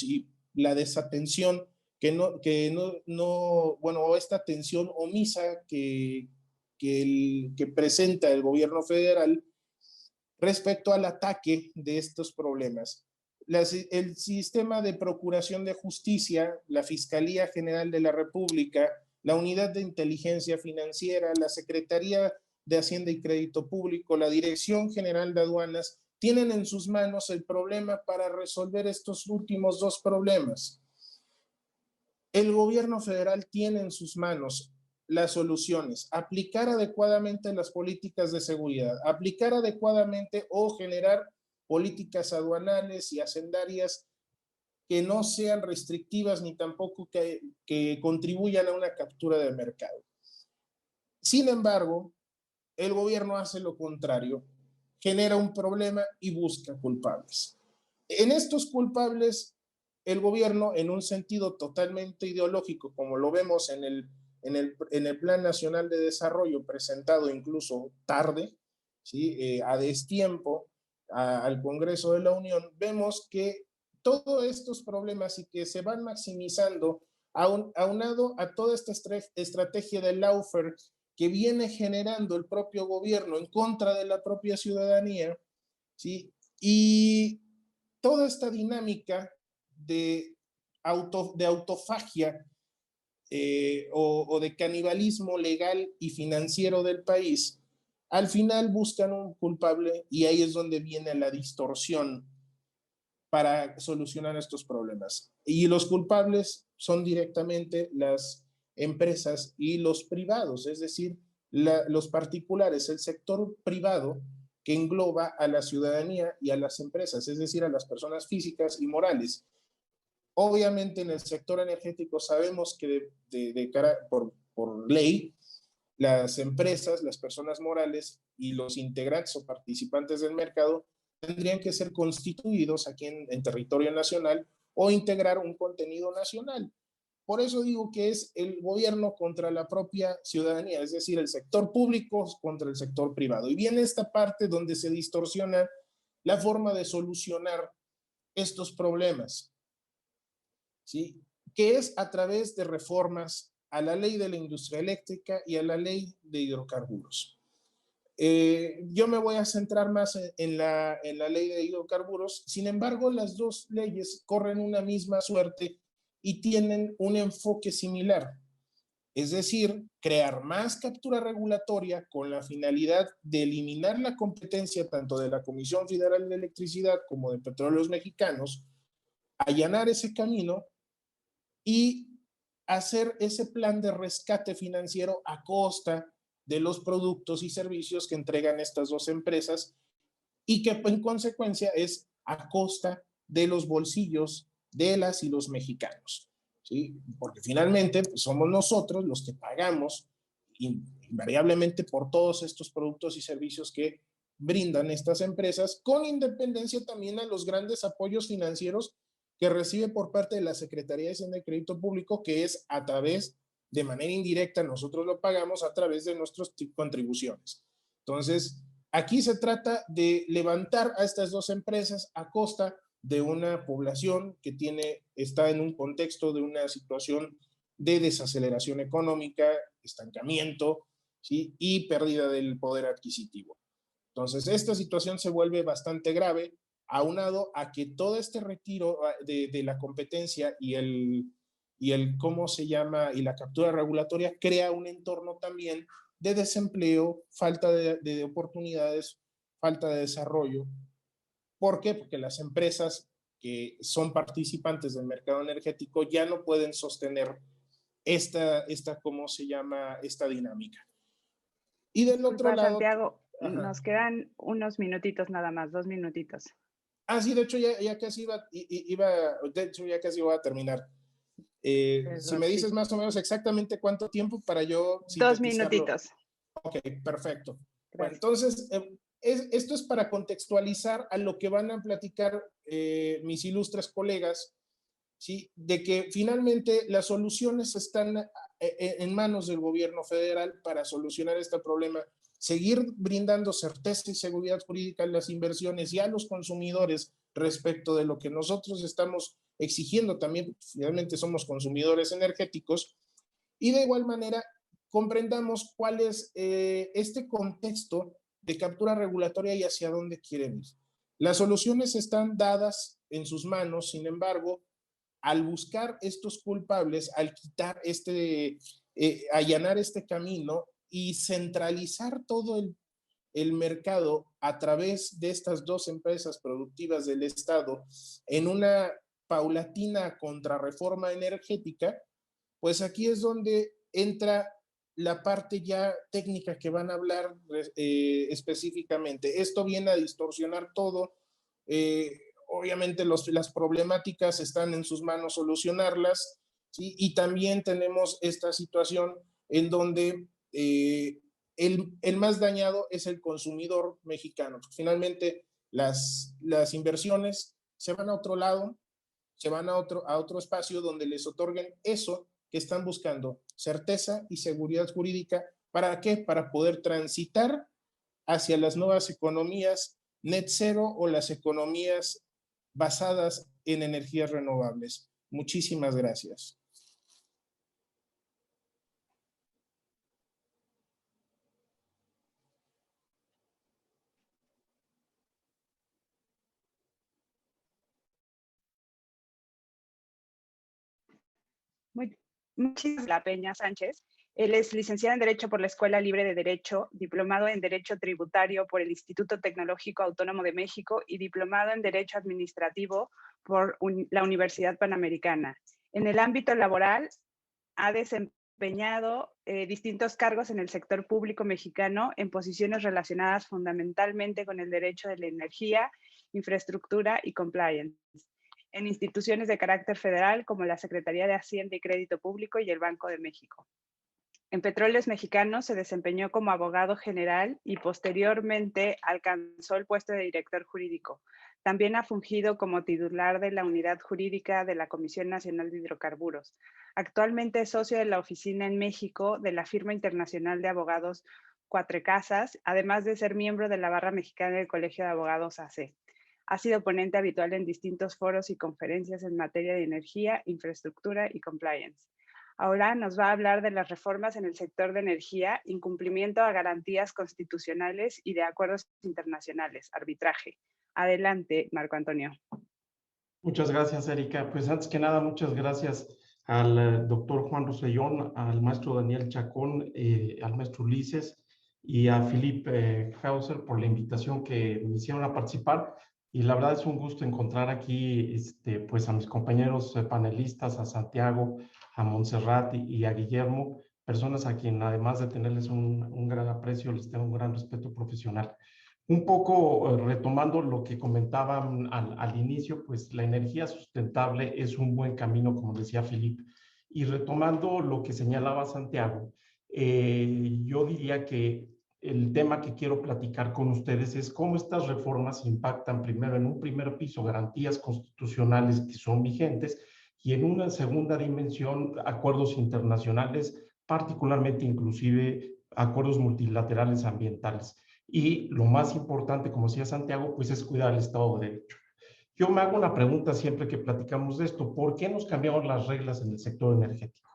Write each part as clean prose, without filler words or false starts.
y la desatención bueno, o esta atención omisa que presenta el gobierno federal respecto al ataque de estos problemas. El sistema de procuración de justicia, la Fiscalía General de la República, la Unidad de Inteligencia Financiera, la Secretaría de Hacienda y Crédito Público, la Dirección General de Aduanas, tienen en sus manos el problema para resolver estos últimos dos problemas. El gobierno federal tiene en sus manos las soluciones, aplicar adecuadamente las políticas de seguridad, aplicar adecuadamente o generar políticas aduanales y hacendarias que no sean restrictivas ni tampoco que contribuyan a una captura del mercado. Sin embargo, el gobierno hace lo contrario, genera un problema y busca culpables. En estos culpables, el gobierno, en un sentido totalmente ideológico, como lo vemos en el Plan Nacional de Desarrollo, presentado incluso tarde, ¿sí? A destiempo al Congreso de la Unión, vemos que todos estos problemas y que se van maximizando aunado a toda esta estrategia del lawfare que viene generando el propio gobierno en contra de la propia ciudadanía, ¿sí? Y toda esta dinámica de autofagia o de canibalismo legal y financiero del país, al final buscan un culpable y ahí es donde viene la distorsión para solucionar estos problemas. Y los culpables son directamente las empresas y los privados, es decir, los particulares, el sector privado que engloba a la ciudadanía y a las empresas, es decir, a las personas físicas y morales. Obviamente en el sector energético sabemos que por ley, las empresas, las personas morales y los integrantes o participantes del mercado tendrían que ser constituidos aquí en territorio nacional o integrar un contenido nacional. Por eso digo que es el gobierno contra la propia ciudadanía, es decir, el sector público contra el sector privado. Y viene esta parte donde se distorsiona la forma de solucionar estos problemas, ¿sí? Que es a través de reformas a la ley de la industria eléctrica y a la ley de hidrocarburos. Yo me voy a centrar más en la ley de hidrocarburos. Sin embargo, las dos leyes corren una misma suerte y tienen un enfoque similar. Es decir, crear más captura regulatoria con la finalidad de eliminar la competencia tanto de la Comisión Federal de Electricidad como de Petróleos Mexicanos, allanar ese camino y hacer ese plan de rescate financiero a costa de los productos y servicios que entregan estas dos empresas y que en consecuencia es a costa de los bolsillos de las y los mexicanos, ¿sí? Porque finalmente pues, somos nosotros los que pagamos invariablemente por todos estos productos y servicios que brindan estas empresas, con independencia también a los grandes apoyos financieros que recibe por parte de la Secretaría de Hacienda y Crédito Público, que es a través, de manera indirecta, nosotros lo pagamos a través de nuestras contribuciones. Entonces, aquí se trata de levantar a estas dos empresas a costa de una población que está en un contexto de una situación de desaceleración económica, estancamiento, ¿sí? Y pérdida del poder adquisitivo. Entonces, esta situación se vuelve bastante grave, aunado a que todo este retiro de la competencia y ¿cómo se llama? Y la captura regulatoria crea un entorno también de desempleo, falta de oportunidades, falta de desarrollo. ¿Por qué? Porque las empresas que son participantes del mercado energético ya no pueden sostener ¿cómo se llama? Esta dinámica. Y del otro lado... Santiago, nos quedan unos minutitos nada más, 2 minutitos. Sí, de hecho ya casi ya casi iba a terminar. Si me dices más o menos exactamente cuánto tiempo para yo sintetizarlo. 2 minutitos. Ok, perfecto. Gracias. Bueno, entonces, esto es para contextualizar a lo que van a platicar mis ilustres colegas, ¿sí? De que finalmente las soluciones están en manos del gobierno federal para solucionar este problema, seguir brindando certeza y seguridad jurídica en las inversiones y a los consumidores respecto de lo que nosotros estamos exigiendo también, finalmente somos consumidores energéticos, y de igual manera comprendamos cuál es este contexto de captura regulatoria y hacia dónde quieren ir. Las soluciones están dadas en sus manos, sin embargo, al buscar estos culpables, al quitar allanar este camino y centralizar todo el mercado a través de estas dos empresas productivas del Estado en una paulatina contrarreforma energética, pues aquí es donde entra la parte ya técnica que van a hablar específicamente. Esto viene a distorsionar todo. Obviamente las problemáticas están en sus manos solucionarlas, ¿sí? Y también tenemos esta situación en donde el más dañado es el consumidor mexicano. Finalmente, las inversiones se van a otro lado, se van a otro espacio donde les otorguen eso que están buscando, certeza y seguridad jurídica. ¿Para qué? Para poder transitar hacia las nuevas economías net cero o las economías basadas en energías renovables. Muchísimas gracias. Muchísimas gracias, Peña Sánchez. Él es licenciado en Derecho por la Escuela Libre de Derecho, diplomado en Derecho Tributario por el Instituto Tecnológico Autónomo de México y diplomado en Derecho Administrativo por la Universidad Panamericana. En el ámbito laboral, ha desempeñado distintos cargos en el sector público mexicano en posiciones relacionadas fundamentalmente con el derecho de la energía, infraestructura y compliance, en instituciones de carácter federal como la Secretaría de Hacienda y Crédito Público y el Banco de México. En Petróleos Mexicanos se desempeñó como abogado general y posteriormente alcanzó el puesto de director jurídico. También ha fungido como titular de la unidad jurídica de la Comisión Nacional de Hidrocarburos. Actualmente es socio de la oficina en México de la firma internacional de abogados Cuatro Casas, además de ser miembro de la barra mexicana del Colegio de Abogados AC. Ha sido ponente habitual en distintos foros y conferencias en materia de energía, infraestructura y compliance. Ahora nos va a hablar de las reformas en el sector de energía, incumplimiento a garantías constitucionales y de acuerdos internacionales, arbitraje. Adelante, Marco Antonio. Muchas gracias, Erika. Pues antes que nada, muchas gracias al doctor Juan Rosellón, al maestro Daniel Chacón, al maestro Ulises y a Philippe Hauser por la invitación que me hicieron a participar. Y la verdad es un gusto encontrar aquí pues a mis compañeros panelistas, a Santiago, a Montserrat y a Guillermo, personas a quien además de tenerles un gran aprecio, les tengo un gran respeto profesional. Un poco retomando lo que comentaban al inicio, pues la energía sustentable es un buen camino, como decía Philippe. Y retomando lo que señalaba Santiago, yo diría que el tema que quiero platicar con ustedes es cómo estas reformas impactan primero en un primer piso garantías constitucionales que son vigentes y en una segunda dimensión acuerdos internacionales, particularmente inclusive acuerdos multilaterales ambientales. Y lo más importante, como decía Santiago, pues es cuidar el Estado de Derecho. Yo me hago una pregunta siempre que platicamos de esto: ¿por qué nos cambiaron las reglas en el sector energético?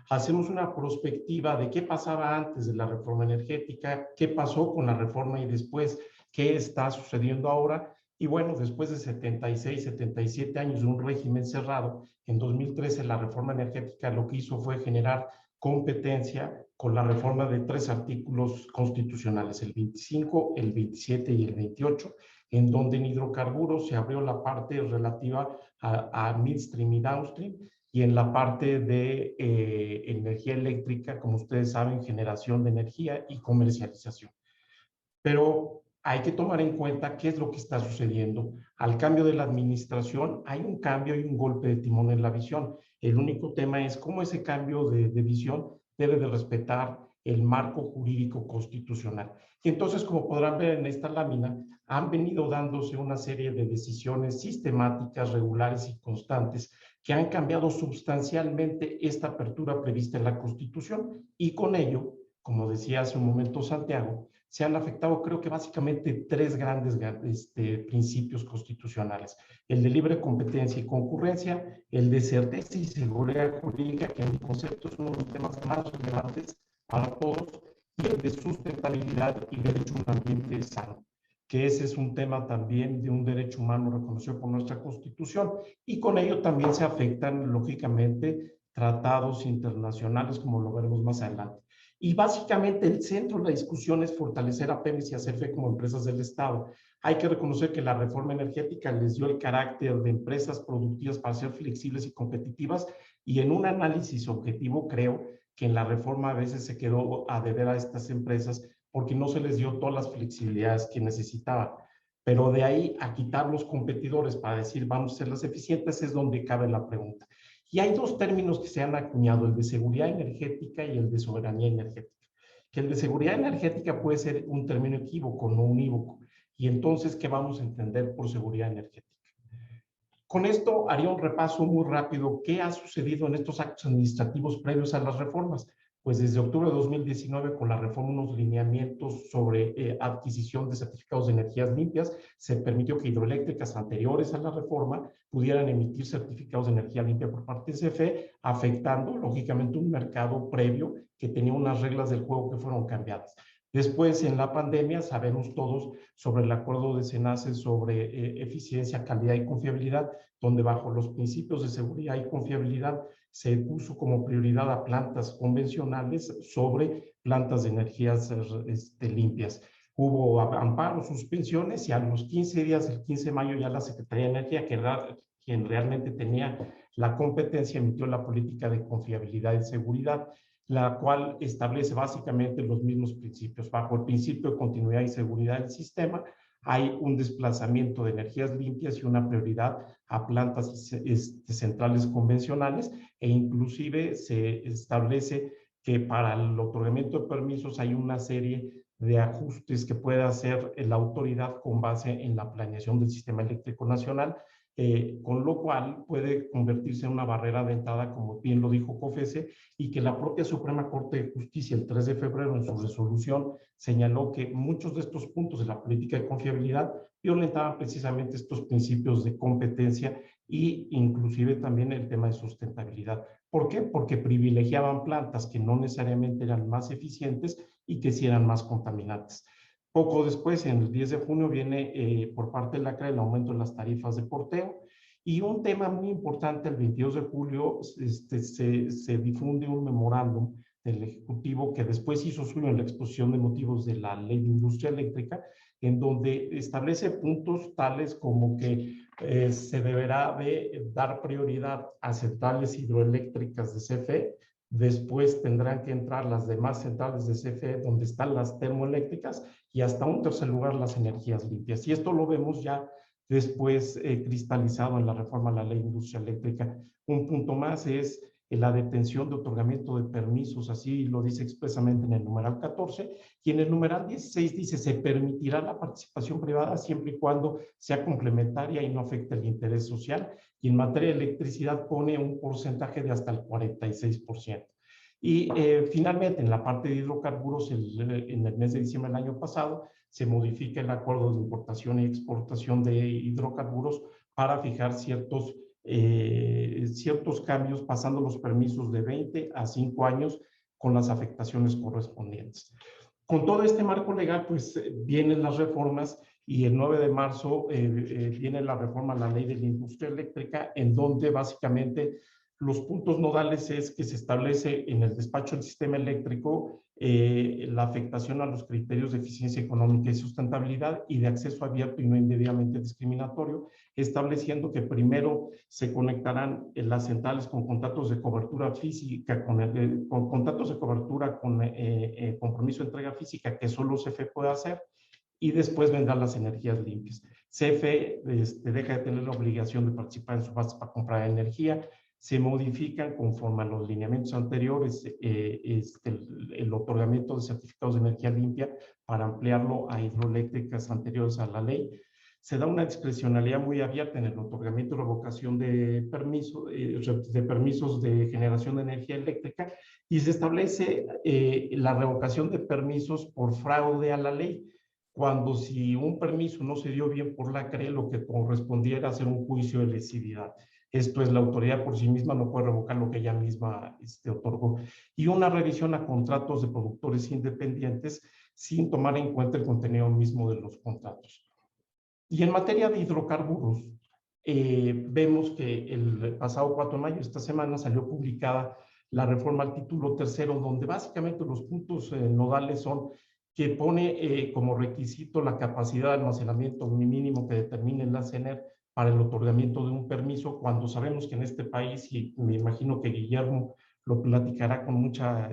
Hacemos una prospectiva de qué pasaba antes de la reforma energética, qué pasó con la reforma y después, qué está sucediendo ahora. Y bueno, después de 76, 77 años de un régimen cerrado, en 2013 la reforma energética lo que hizo fue generar competencia con la reforma de 3 artículos constitucionales, el 25, el 27 y el 28, en donde en hidrocarburos se abrió la parte relativa a midstream y downstream, y en la parte de energía eléctrica, como ustedes saben, generación de energía y comercialización. Pero hay que tomar en cuenta qué es lo que está sucediendo. Al cambio de la administración hay un cambio y un golpe de timón en la visión. El único tema es cómo ese cambio de visión debe de respetar el marco jurídico constitucional. Y entonces, como podrán ver en esta lámina, han venido dándose una serie de decisiones sistemáticas, regulares y constantes que han cambiado sustancialmente esta apertura prevista en la Constitución y con ello, como decía hace un momento Santiago, se han afectado, creo que básicamente tres grandes principios constitucionales: el de libre competencia y concurrencia, el de certeza y seguridad jurídica, que en mi concepto es uno de los temas más relevantes para todos, y el de sustentabilidad y derecho a un ambiente sano, que ese es un tema también de un derecho humano reconocido por nuestra Constitución, y con ello también se afectan, lógicamente, tratados internacionales, como lo veremos más adelante. Y básicamente el centro de la discusión es fortalecer a Pemex y a CFE como empresas del Estado. Hay que reconocer que la reforma energética les dio el carácter de empresas productivas para ser flexibles y competitivas, y en un análisis objetivo creo que en la reforma a veces se quedó a deber a estas empresas porque no se les dio todas las flexibilidades que necesitaban. Pero de ahí a quitar los competidores para decir vamos a ser las eficientes es donde cabe la pregunta. Y hay dos términos que se han acuñado, el de seguridad energética y el de soberanía energética. Que el de seguridad energética puede ser un término equívoco, no unívoco. Y entonces, ¿qué vamos a entender por seguridad energética? Con esto haría un repaso muy rápido. ¿Qué ha sucedido en estos actos administrativos previos a las reformas? Pues desde octubre de 2019, con la reforma, unos lineamientos sobre adquisición de certificados de energías limpias, se permitió que hidroeléctricas anteriores a la reforma pudieran emitir certificados de energía limpia por parte de CFE, afectando, lógicamente, un mercado previo que tenía unas reglas del juego que fueron cambiadas. Después, en la pandemia, sabemos todos sobre el acuerdo de SENACE sobre eficiencia, calidad y confiabilidad, donde bajo los principios de seguridad y confiabilidad se puso como prioridad a plantas convencionales sobre plantas de energías limpias. Hubo amparos, suspensiones, y a los 15 días, el 15 de mayo, ya la Secretaría de Energía, que era quien realmente tenía la competencia, emitió la política de confiabilidad y seguridad, la cual establece básicamente los mismos principios. Bajo el principio de continuidad y seguridad del sistema, hay un desplazamiento de energías limpias y una prioridad a plantas centrales convencionales, e inclusive se establece que para el otorgamiento de permisos hay una serie de ajustes que puede hacer la autoridad con base en la planeación del Sistema Eléctrico Nacional, con lo cual puede convertirse en una barrera de entrada, como bien lo dijo COFECE, y que la propia Suprema Corte de Justicia el 3 de febrero en su resolución señaló que muchos de estos puntos de la política de confiabilidad violentaban precisamente estos principios de competencia e inclusive también el tema de sustentabilidad. ¿Por qué? Porque privilegiaban plantas que no necesariamente eran más eficientes y que sí eran más contaminantes. Poco después, en el 10 de junio, viene por parte de la CRE el aumento de las tarifas de porteo. Y un tema muy importante, el 22 de julio se difunde un memorándum del Ejecutivo que después hizo suyo en la exposición de motivos de la Ley de Industria Eléctrica, en donde establece puntos tales como que se deberá de dar prioridad a centrales hidroeléctricas de CFE. Después tendrán que entrar las demás centrales de CFE, donde están las termoeléctricas, y hasta un tercer lugar las energías limpias. Y esto lo vemos ya después cristalizado en la reforma a la Ley de Industria Eléctrica. Un punto más es la detención de otorgamiento de permisos, así lo dice expresamente en el numeral 14, y en el numeral 16 dice: se permitirá la participación privada siempre y cuando sea complementaria y no afecte el interés social, y en materia de electricidad pone un porcentaje de hasta el 46%. Y finalmente, en la parte de hidrocarburos, en el mes de diciembre del año pasado, se modifica el acuerdo de importación y exportación de hidrocarburos para fijar ciertos cambios, pasando los permisos de 20 a 5 años con las afectaciones correspondientes. Con todo este marco legal, pues vienen las reformas, y el 9 de marzo viene la reforma a la Ley de la Industria Eléctrica, en donde básicamente los puntos nodales es que se establece en el despacho del sistema eléctrico la afectación a los criterios de eficiencia económica y sustentabilidad y de acceso abierto y no indebidamente discriminatorio, estableciendo que primero se conectarán las centrales con contratos de cobertura física, con contratos de cobertura con compromiso de entrega física que solo CFE puede hacer, y después vendrán las energías limpias. CFE deja de tener la obligación de participar en subastas para comprar energía. Se modifican conforme a los lineamientos anteriores el otorgamiento de certificados de energía limpia para ampliarlo a hidroeléctricas anteriores a la ley. se da una discrecionalidad muy abierta en el otorgamiento y revocación de permisos de generación de energía eléctrica, y se establece la revocación de permisos por fraude a la ley, cuando si un permiso no se dio bien por la CRE, lo que correspondiera era hacer un juicio de lesividad. Esto es, la autoridad por sí misma no puede revocar lo que ella misma otorgó. Y una revisión a contratos de productores independientes sin tomar en cuenta el contenido mismo de los contratos. Y en materia de hidrocarburos, vemos que el pasado 4 de mayo, esta semana, salió publicada la reforma al título tercero, donde básicamente los puntos nodales son que pone como requisito la capacidad de almacenamiento mínimo que determine la CENER para el otorgamiento de un permiso, cuando sabemos que en este país, y me imagino que Guillermo lo platicará con mucha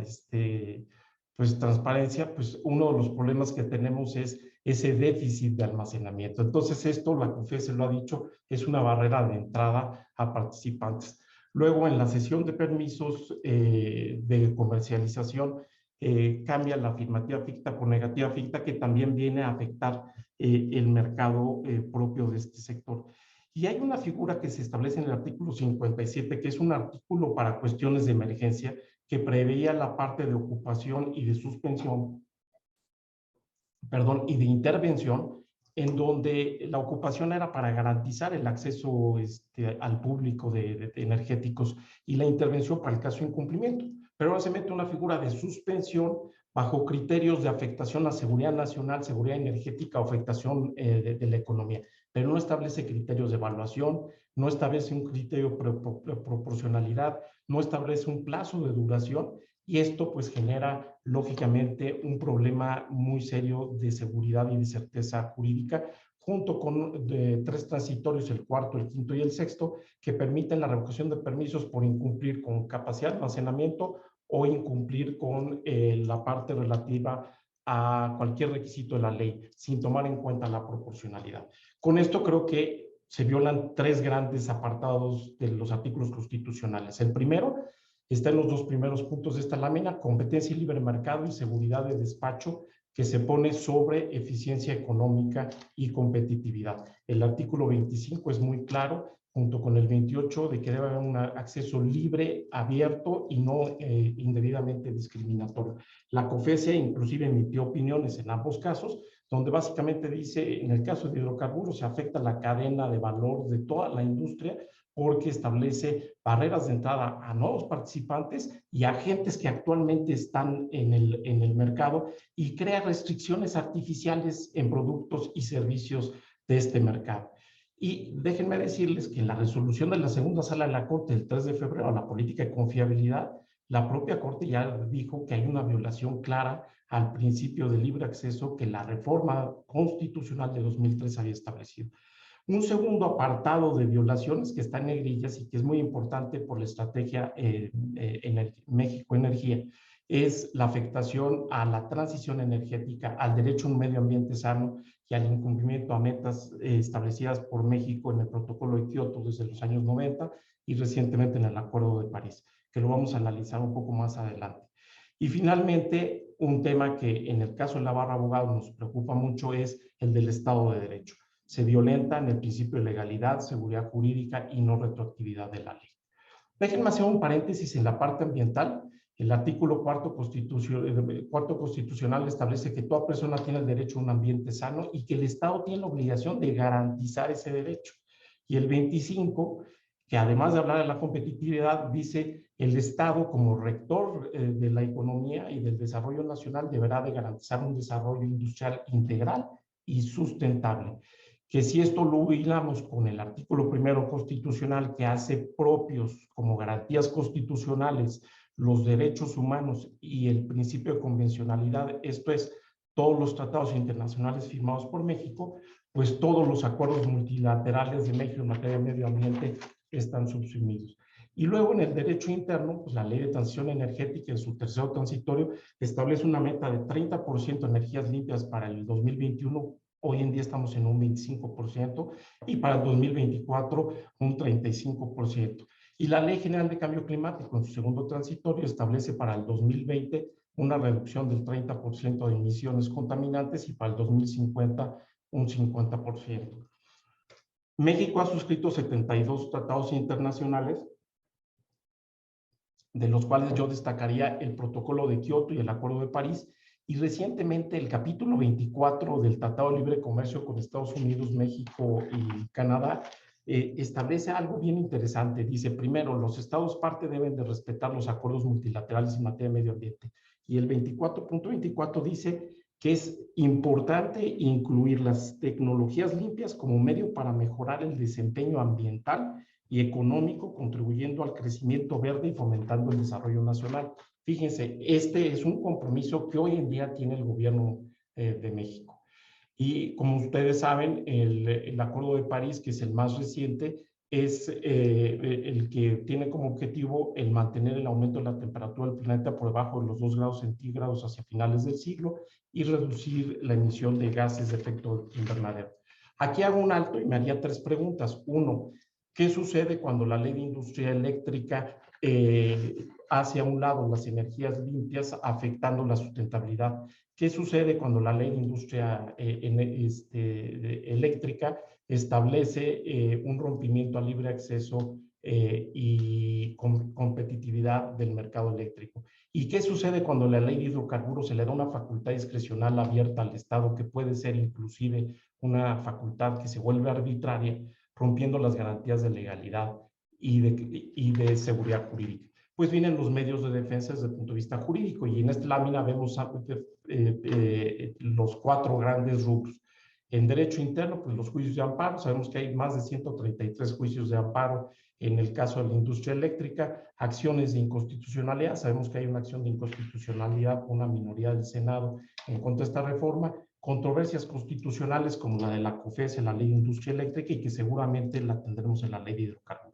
pues, transparencia, pues uno de los problemas que tenemos es ese déficit de almacenamiento. Entonces esto, la COFECE lo ha dicho, es una barrera de entrada a participantes. Luego, en la sesión de permisos de comercialización, cambia la afirmativa ficta por negativa ficta, que también viene a afectar el mercado propio de este sector. Y hay una figura que se establece en el artículo 57, que es un artículo para cuestiones de emergencia, que preveía la parte de ocupación y de suspensión, y de intervención, en donde la ocupación era para garantizar el acceso al público de energéticos, y la intervención para el caso de incumplimiento. Pero ahora se mete una figura de suspensión bajo criterios de afectación a seguridad nacional, seguridad energética o afectación de la economía, pero no establece criterios de evaluación, no establece un criterio de proporcionalidad, no establece un plazo de duración, y esto pues genera lógicamente un problema muy serio de seguridad y de certeza jurídica, junto con 3 transitorios, el cuarto, el quinto y el sexto, que permiten la revocación de permisos por incumplir con capacidad de almacenamiento o incumplir con la parte relativa a cualquier requisito de la ley, sin tomar en cuenta la proporcionalidad. Con esto creo que se violan 3 grandes apartados de los artículos constitucionales. El primero está en los 2 primeros puntos de esta lámina: competencia y libre mercado y seguridad de despacho, que se pone sobre eficiencia económica y competitividad. El artículo 25 es muy claro, junto con el 28, de que debe haber un acceso libre, abierto y no indebidamente discriminatorio. La COFECE inclusive emitió opiniones en ambos casos, donde básicamente dice, en el caso de hidrocarburos se afecta la cadena de valor de toda la industria, porque establece barreras de entrada a nuevos participantes y agentes que actualmente están en el mercado, y crea restricciones artificiales en productos y servicios de este mercado. Y déjenme decirles que en la resolución de la segunda sala de la Corte del 3 de febrero, la política de confiabilidad, la propia Corte ya dijo que hay una violación clara al principio de libre acceso que la reforma constitucional de 2003 había establecido. Un segundo apartado de violaciones que está en negrillas y que es muy importante por la estrategia México Energía es la afectación a la transición energética, al derecho a un medio ambiente sano y al incumplimiento a metas establecidas por México en el Protocolo de Kioto desde los años 90 y recientemente en el Acuerdo de París, que lo vamos a analizar un poco más adelante. Y finalmente, un tema que en el caso de la barra abogado nos preocupa mucho es el del Estado de Derecho. Se violentan el principio de legalidad, seguridad jurídica y no retroactividad de la ley. Déjenme hacer un paréntesis en la parte ambiental. El artículo cuarto constitucional establece que toda persona tiene el derecho a un ambiente sano y que el Estado tiene la obligación de garantizar ese derecho. Y el 25, que además de hablar de la competitividad, dice el Estado como rector de la economía y del desarrollo nacional deberá de garantizar un desarrollo industrial integral y sustentable. Que si esto lo hilamos con el artículo primero constitucional, que hace propios como garantías constitucionales los derechos humanos y el principio de convencionalidad, esto es, todos los tratados internacionales firmados por México, pues todos los acuerdos multilaterales de México en materia de medio ambiente están subsumidos. Y luego en el derecho interno, pues la ley de transición energética en su tercero transitorio establece una meta de 30% de energías limpias para el 2021. Hoy en día estamos en un 25% y para el 2024 un 35%. Y la Ley General de Cambio Climático en su segundo transitorio establece para el 2020 una reducción del 30% de emisiones contaminantes y para el 2050 un 50%. México ha suscrito 72 tratados internacionales, de los cuales yo destacaría el Protocolo de Kioto y el Acuerdo de París, y recientemente el capítulo 24 del Tratado de Libre Comercio con Estados Unidos, México y Canadá establece algo bien interesante. Dice, primero, los estados parte deben de respetar los acuerdos multilaterales en materia de medio ambiente. Y el 24.24 dice que es importante incluir las tecnologías limpias como medio para mejorar el desempeño ambiental y económico, contribuyendo al crecimiento verde y fomentando el desarrollo nacional. Fíjense, este es un compromiso que hoy en día tiene el gobierno de México. Y como ustedes saben, el Acuerdo de París, que es el más reciente, es el que tiene como objetivo el mantener el aumento de la temperatura del planeta por debajo de los 2 grados centígrados hacia finales del siglo y reducir la emisión de gases de efecto invernadero. Aquí hago un alto y me haría 3 preguntas. Uno, ¿qué sucede cuando la ley de industria eléctrica hace a un lado las energías limpias afectando la sustentabilidad? ¿Qué sucede cuando la ley de industria eléctrica establece un rompimiento al libre acceso y competitividad del mercado eléctrico? ¿Y qué sucede cuando la ley de hidrocarburos se le da una facultad discrecional abierta al Estado, que puede ser inclusive una facultad que se vuelve arbitraria, rompiendo las garantías de legalidad y de seguridad jurídica? Pues vienen los medios de defensa desde el punto de vista jurídico, y en esta lámina vemos los 4 grandes rubros. En derecho interno, pues los juicios de amparo, sabemos que hay más de 133 juicios de amparo en el caso de la industria eléctrica. Acciones de inconstitucionalidad, sabemos que hay una acción de inconstitucionalidad por una minoría del Senado en contra de esta reforma. Controversias constitucionales como la de la COFES en la ley de industria eléctrica, y que seguramente la tendremos en la ley de hidrocarburos.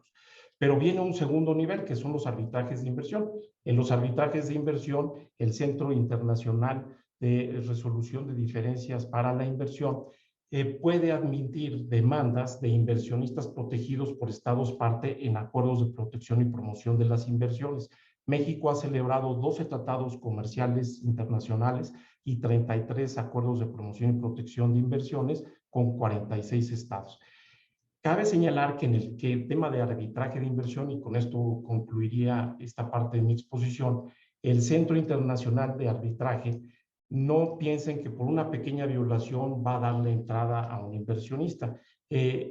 Pero viene un segundo nivel, que son los arbitrajes de inversión. En los arbitrajes de inversión, el Centro Internacional de Resolución de Diferencias para la Inversión puede admitir demandas de inversionistas protegidos por estados parte en acuerdos de protección y promoción de las inversiones. México ha celebrado 12 tratados comerciales internacionales y 33 acuerdos de promoción y protección de inversiones con 46 estados. Cabe señalar que en el tema de arbitraje de inversión, y con esto concluiría esta parte de mi exposición, el Centro Internacional de Arbitraje no piensen que por una pequeña violación va a darle entrada a un inversionista.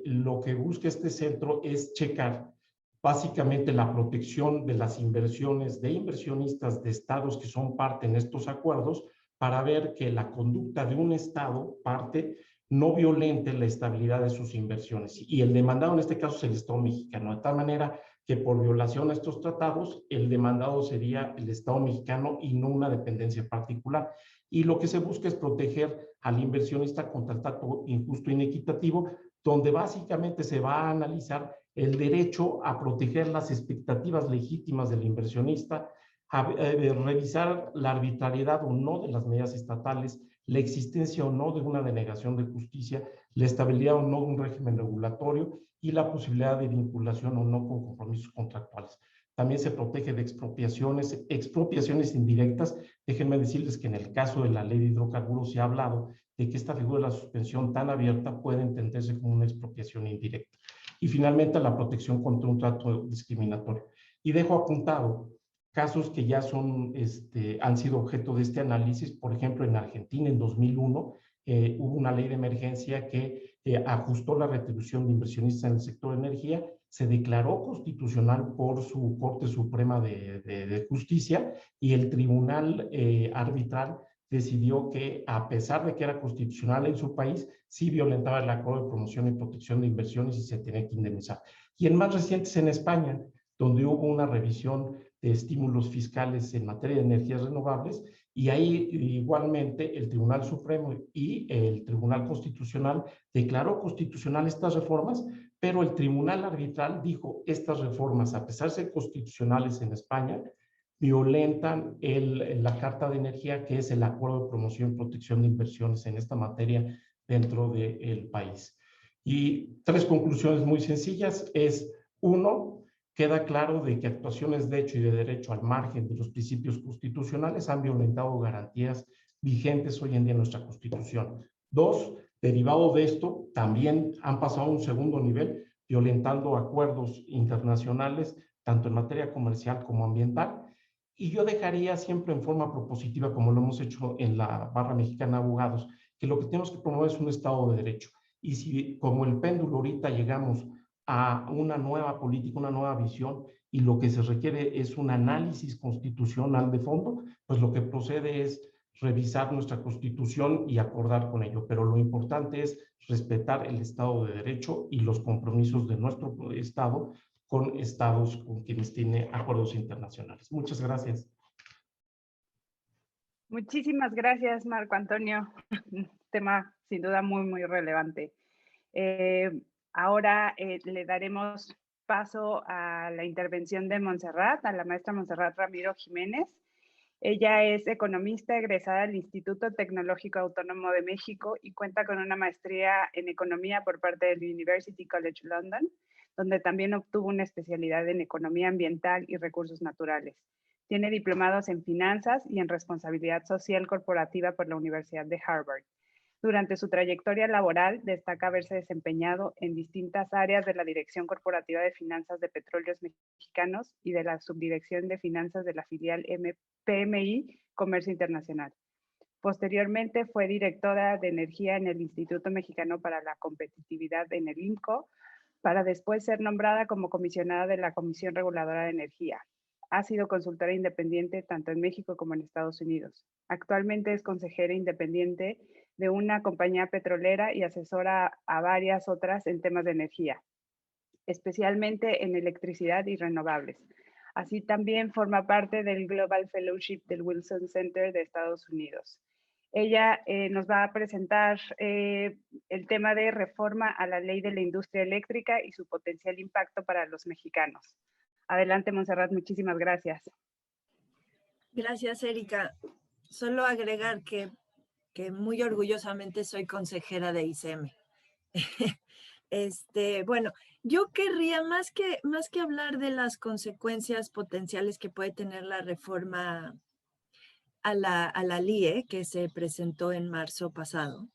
Lo que busca este centro es checar básicamente la protección de las inversiones de inversionistas de estados que son parte en estos acuerdos, para ver que la conducta de un estado parte no violente la estabilidad de sus inversiones. Y el demandado en este caso es el Estado mexicano, de tal manera que por violación a estos tratados, el demandado sería el Estado mexicano y no una dependencia particular. Y lo que se busca es proteger al inversionista contra el trato injusto e inequitativo, donde básicamente se va a analizar el derecho a proteger las expectativas legítimas del inversionista, a revisar la arbitrariedad o no de las medidas estatales, la existencia o no de una denegación de justicia, la estabilidad o no de un régimen regulatorio y la posibilidad de vinculación o no con compromisos contractuales. También se protege de expropiaciones indirectas. Déjenme decirles que en el caso de la ley de hidrocarburos se ha hablado de que esta figura de la suspensión tan abierta puede entenderse como una expropiación indirecta. Y finalmente, la protección contra un trato discriminatorio. Y dejo apuntado casos que ya han sido objeto de este análisis. Por ejemplo, en Argentina, en 2001, hubo una ley de emergencia que ajustó la retribución de inversionistas en el sector de energía, se declaró constitucional por su Corte Suprema de Justicia, y el Tribunal Arbitral decidió que, a pesar de que era constitucional en su país, sí violentaba el Acuerdo de Promoción y Protección de Inversiones y se tenía que indemnizar. Y en más recientes, en España, donde hubo una revisión de estímulos fiscales en materia de energías renovables, y ahí igualmente el Tribunal Supremo y el Tribunal Constitucional declaró constitucional estas reformas, pero el Tribunal Arbitral dijo: estas reformas, a pesar de ser constitucionales en España, violentan la Carta de Energía, que es el Acuerdo de Promoción y Protección de Inversiones en esta materia dentro del país. Y 3 conclusiones muy sencillas es: 1, queda claro de que actuaciones de hecho y de derecho al margen de los principios constitucionales han violentado garantías vigentes hoy en día en nuestra Constitución. 2, Derivado de esto, también han pasado a un segundo nivel, violentando acuerdos internacionales, tanto en materia comercial como ambiental. Y yo dejaría siempre en forma propositiva, como lo hemos hecho en la Barra Mexicana de Abogados, que lo que tenemos que promover es un Estado de Derecho. Y si como el péndulo ahorita llegamos a una nueva política, una nueva visión, y lo que se requiere es un análisis constitucional de fondo, pues lo que procede es revisar nuestra Constitución y acordar con ello. Pero lo importante es respetar el Estado de Derecho y los compromisos de nuestro Estado con estados con quienes tiene acuerdos internacionales. Muchas gracias. Muchísimas gracias, Marco Antonio. Un tema sin duda muy, muy relevante. Ahora le daremos paso a la intervención de Montserrat, a la maestra Montserrat Ramiro Jiménez. Ella es economista egresada del Instituto Tecnológico Autónomo de México y cuenta con una maestría en economía por parte del University College London, donde también obtuvo una especialidad en economía ambiental y recursos naturales. Tiene diplomados en finanzas y en responsabilidad social corporativa por la Universidad de Harvard. Durante su trayectoria laboral, destaca haberse desempeñado en distintas áreas de la Dirección Corporativa de Finanzas de Petróleos Mexicanos y de la Subdirección de Finanzas de la filial PMI Comercio Internacional. Posteriormente fue directora de energía en el Instituto Mexicano para la Competitividad en el INCO, para después ser nombrada como comisionada de la Comisión Reguladora de Energía. Ha sido consultora independiente tanto en México como en Estados Unidos. Actualmente es consejera independiente de una compañía petrolera y asesora a varias otras en temas de energía, especialmente en electricidad y renovables. Así también forma parte del Global Fellowship del Wilson Center de Estados Unidos. Ella nos va a presentar el tema de reforma a la ley de la industria eléctrica y su potencial impacto para los mexicanos. Adelante, Montserrat, muchísimas gracias. Gracias, Erika. Solo agregar que muy orgullosamente soy consejera de ICM. Bueno, yo querría más que hablar de las consecuencias potenciales que puede tener la reforma a la LIE que se presentó en marzo pasado.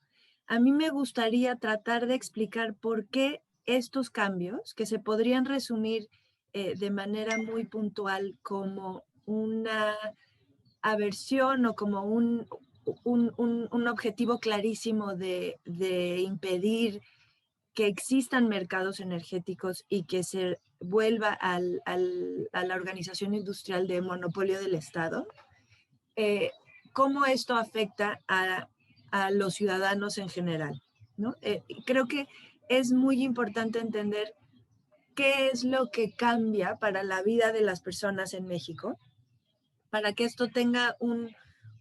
A mí me gustaría tratar de explicar por qué estos cambios, que se podrían resumir de manera muy puntual como una aversión o como un objetivo clarísimo de impedir que existan mercados energéticos y que se vuelva a la organización industrial de monopolio del Estado, cómo esto afecta a los ciudadanos en general, ¿no? Creo que es muy importante entender qué es lo que cambia para la vida de las personas en México, para que esto tenga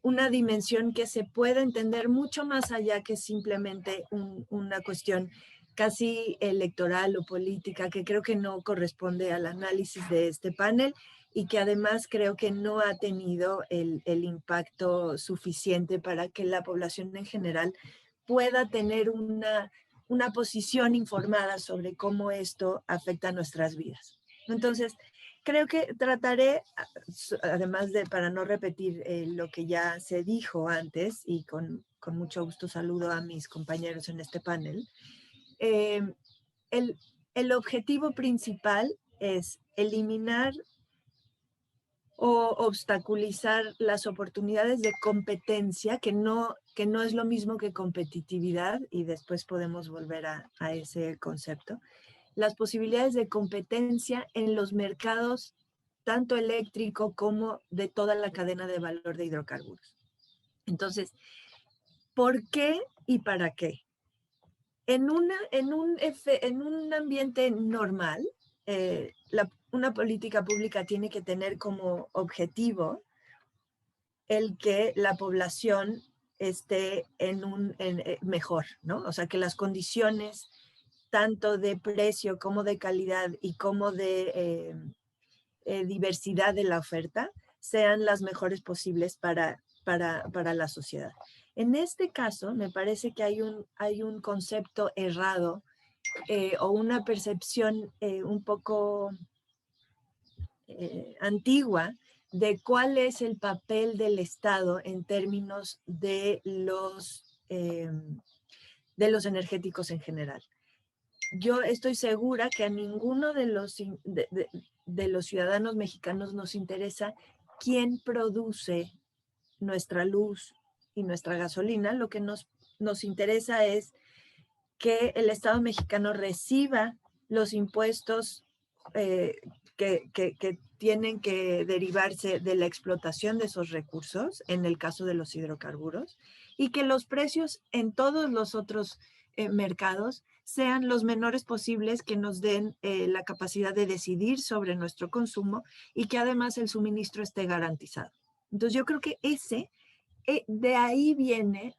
una dimensión que se pueda entender mucho más allá que simplemente una cuestión casi electoral o política, que creo que no corresponde al análisis de este panel y que además creo que no ha tenido el impacto suficiente para que la población en general pueda tener una posición informada sobre cómo esto afecta a nuestras vidas. Entonces, creo que trataré, además de, para no repetir lo que ya se dijo antes, y con mucho gusto saludo a mis compañeros en este panel, el objetivo principal es eliminar o obstaculizar las oportunidades de competencia, que no es lo mismo que competitividad, y después podemos volver a ese concepto. Las posibilidades de competencia en los mercados, tanto eléctrico como de toda la cadena de valor de hidrocarburos. Entonces, ¿por qué y para qué? En un ambiente normal, una política pública tiene que tener como objetivo el que la población esté mejor, ¿no? O sea, que las condiciones tanto de precio como de calidad y como de diversidad de la oferta sean las mejores posibles para la sociedad. En este caso, me parece que hay un concepto errado o una percepción un poco antigua de cuál es el papel del Estado en términos de de los energéticos en general. Yo estoy segura que a ninguno de los ciudadanos mexicanos nos interesa quién produce nuestra luz y nuestra gasolina. Lo que nos interesa es que el Estado mexicano reciba los impuestos que tienen que derivarse de la explotación de esos recursos, en el caso de los hidrocarburos, y que los precios en todos los otros mercados sean los menores posibles, que nos den la capacidad de decidir sobre nuestro consumo y que además el suministro esté garantizado. Entonces yo creo que de ahí viene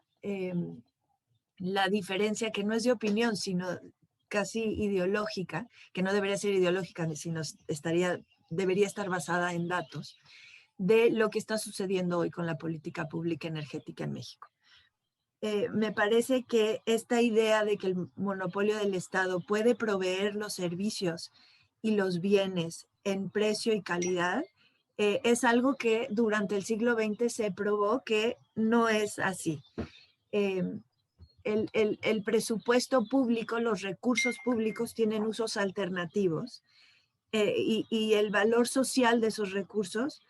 la diferencia, que no es de opinión, sino casi ideológica, que no debería ser ideológica, sino debería estar basada en datos, de lo que está sucediendo hoy con la política pública energética en México. Me parece que esta idea de que el monopolio del Estado puede proveer los servicios y los bienes en precio y calidad es algo que durante el siglo XX se probó que no es así. El presupuesto público, los recursos públicos tienen usos alternativos y el valor social de esos recursos,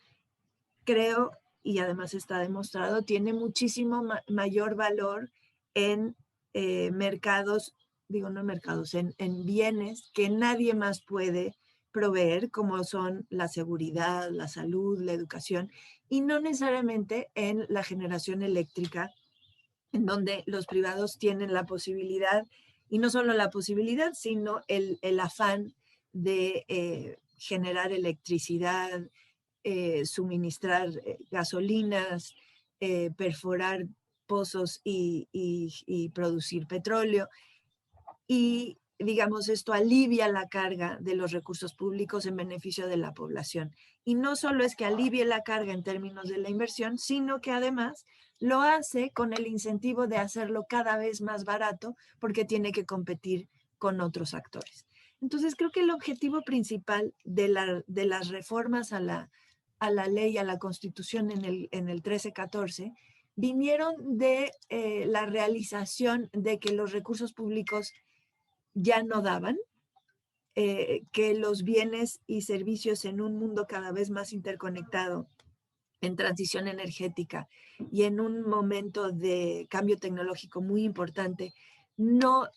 creo, y además está demostrado, tiene muchísimo mayor valor en mercados, digo no mercados, en bienes que nadie más puede proveer, como son la seguridad, la salud, la educación, y no necesariamente en la generación eléctrica, en donde los privados tienen la posibilidad, y no solo la posibilidad, sino el afán de generar electricidad, suministrar gasolinas, perforar pozos y producir petróleo. Y digamos, esto alivia la carga de los recursos públicos en beneficio de la población. Y no solo es que alivie la carga en términos de la inversión, sino que además lo hace con el incentivo de hacerlo cada vez más barato, porque tiene que competir con otros actores. Entonces, creo que el objetivo principal de las reformas a la ley, a la Constitución en el 1314, vinieron de la realización de que los recursos públicos ya no daban, que los bienes y servicios en un mundo cada vez más interconectado, en transición energética y en un momento de cambio tecnológico muy importante, no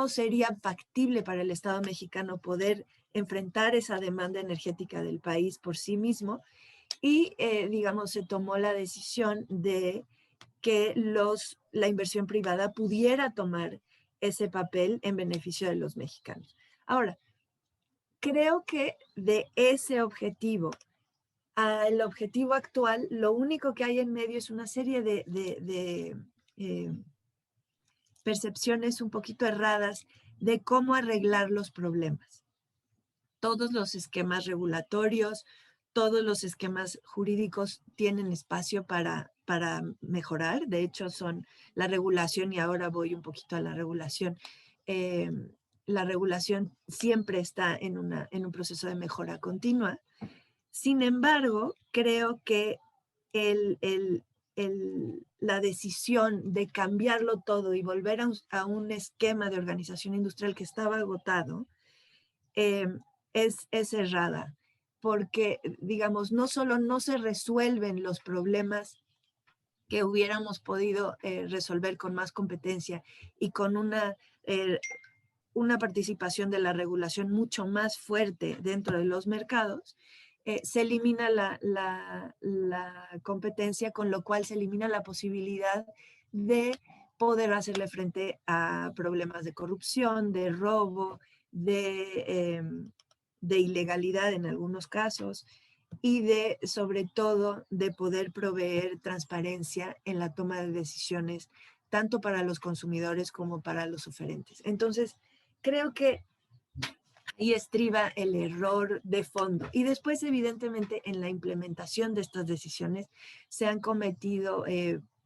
sería factible para el Estado mexicano poder enfrentar esa demanda energética del país por sí mismo, y digamos, se tomó la decisión de que la inversión privada pudiera tomar ese papel en beneficio de los mexicanos. Ahora, creo que de ese objetivo al objetivo actual, lo único que hay en medio es una serie de percepciones un poquito erradas de cómo arreglar los problemas. Todos los esquemas regulatorios, todos los esquemas jurídicos tienen espacio para mejorar. De hecho, son la regulación, y ahora voy un poquito a la regulación. La regulación siempre está en un proceso de mejora continua. Sin embargo, creo que la decisión de cambiarlo todo y volver a un esquema de organización industrial que estaba agotado es errada, porque, digamos, no solo no se resuelven los problemas que hubiéramos podido resolver con más competencia y con una participación de la regulación mucho más fuerte dentro de los mercados, se elimina la competencia, con lo cual se elimina la posibilidad de poder hacerle frente a problemas de corrupción, de robo, de ilegalidad en algunos casos, y sobre todo, de poder proveer transparencia en la toma de decisiones, tanto para los consumidores como para los oferentes. Entonces, creo que ahí estriba el error de fondo. Y después, evidentemente, en la implementación de estas decisiones se han cometido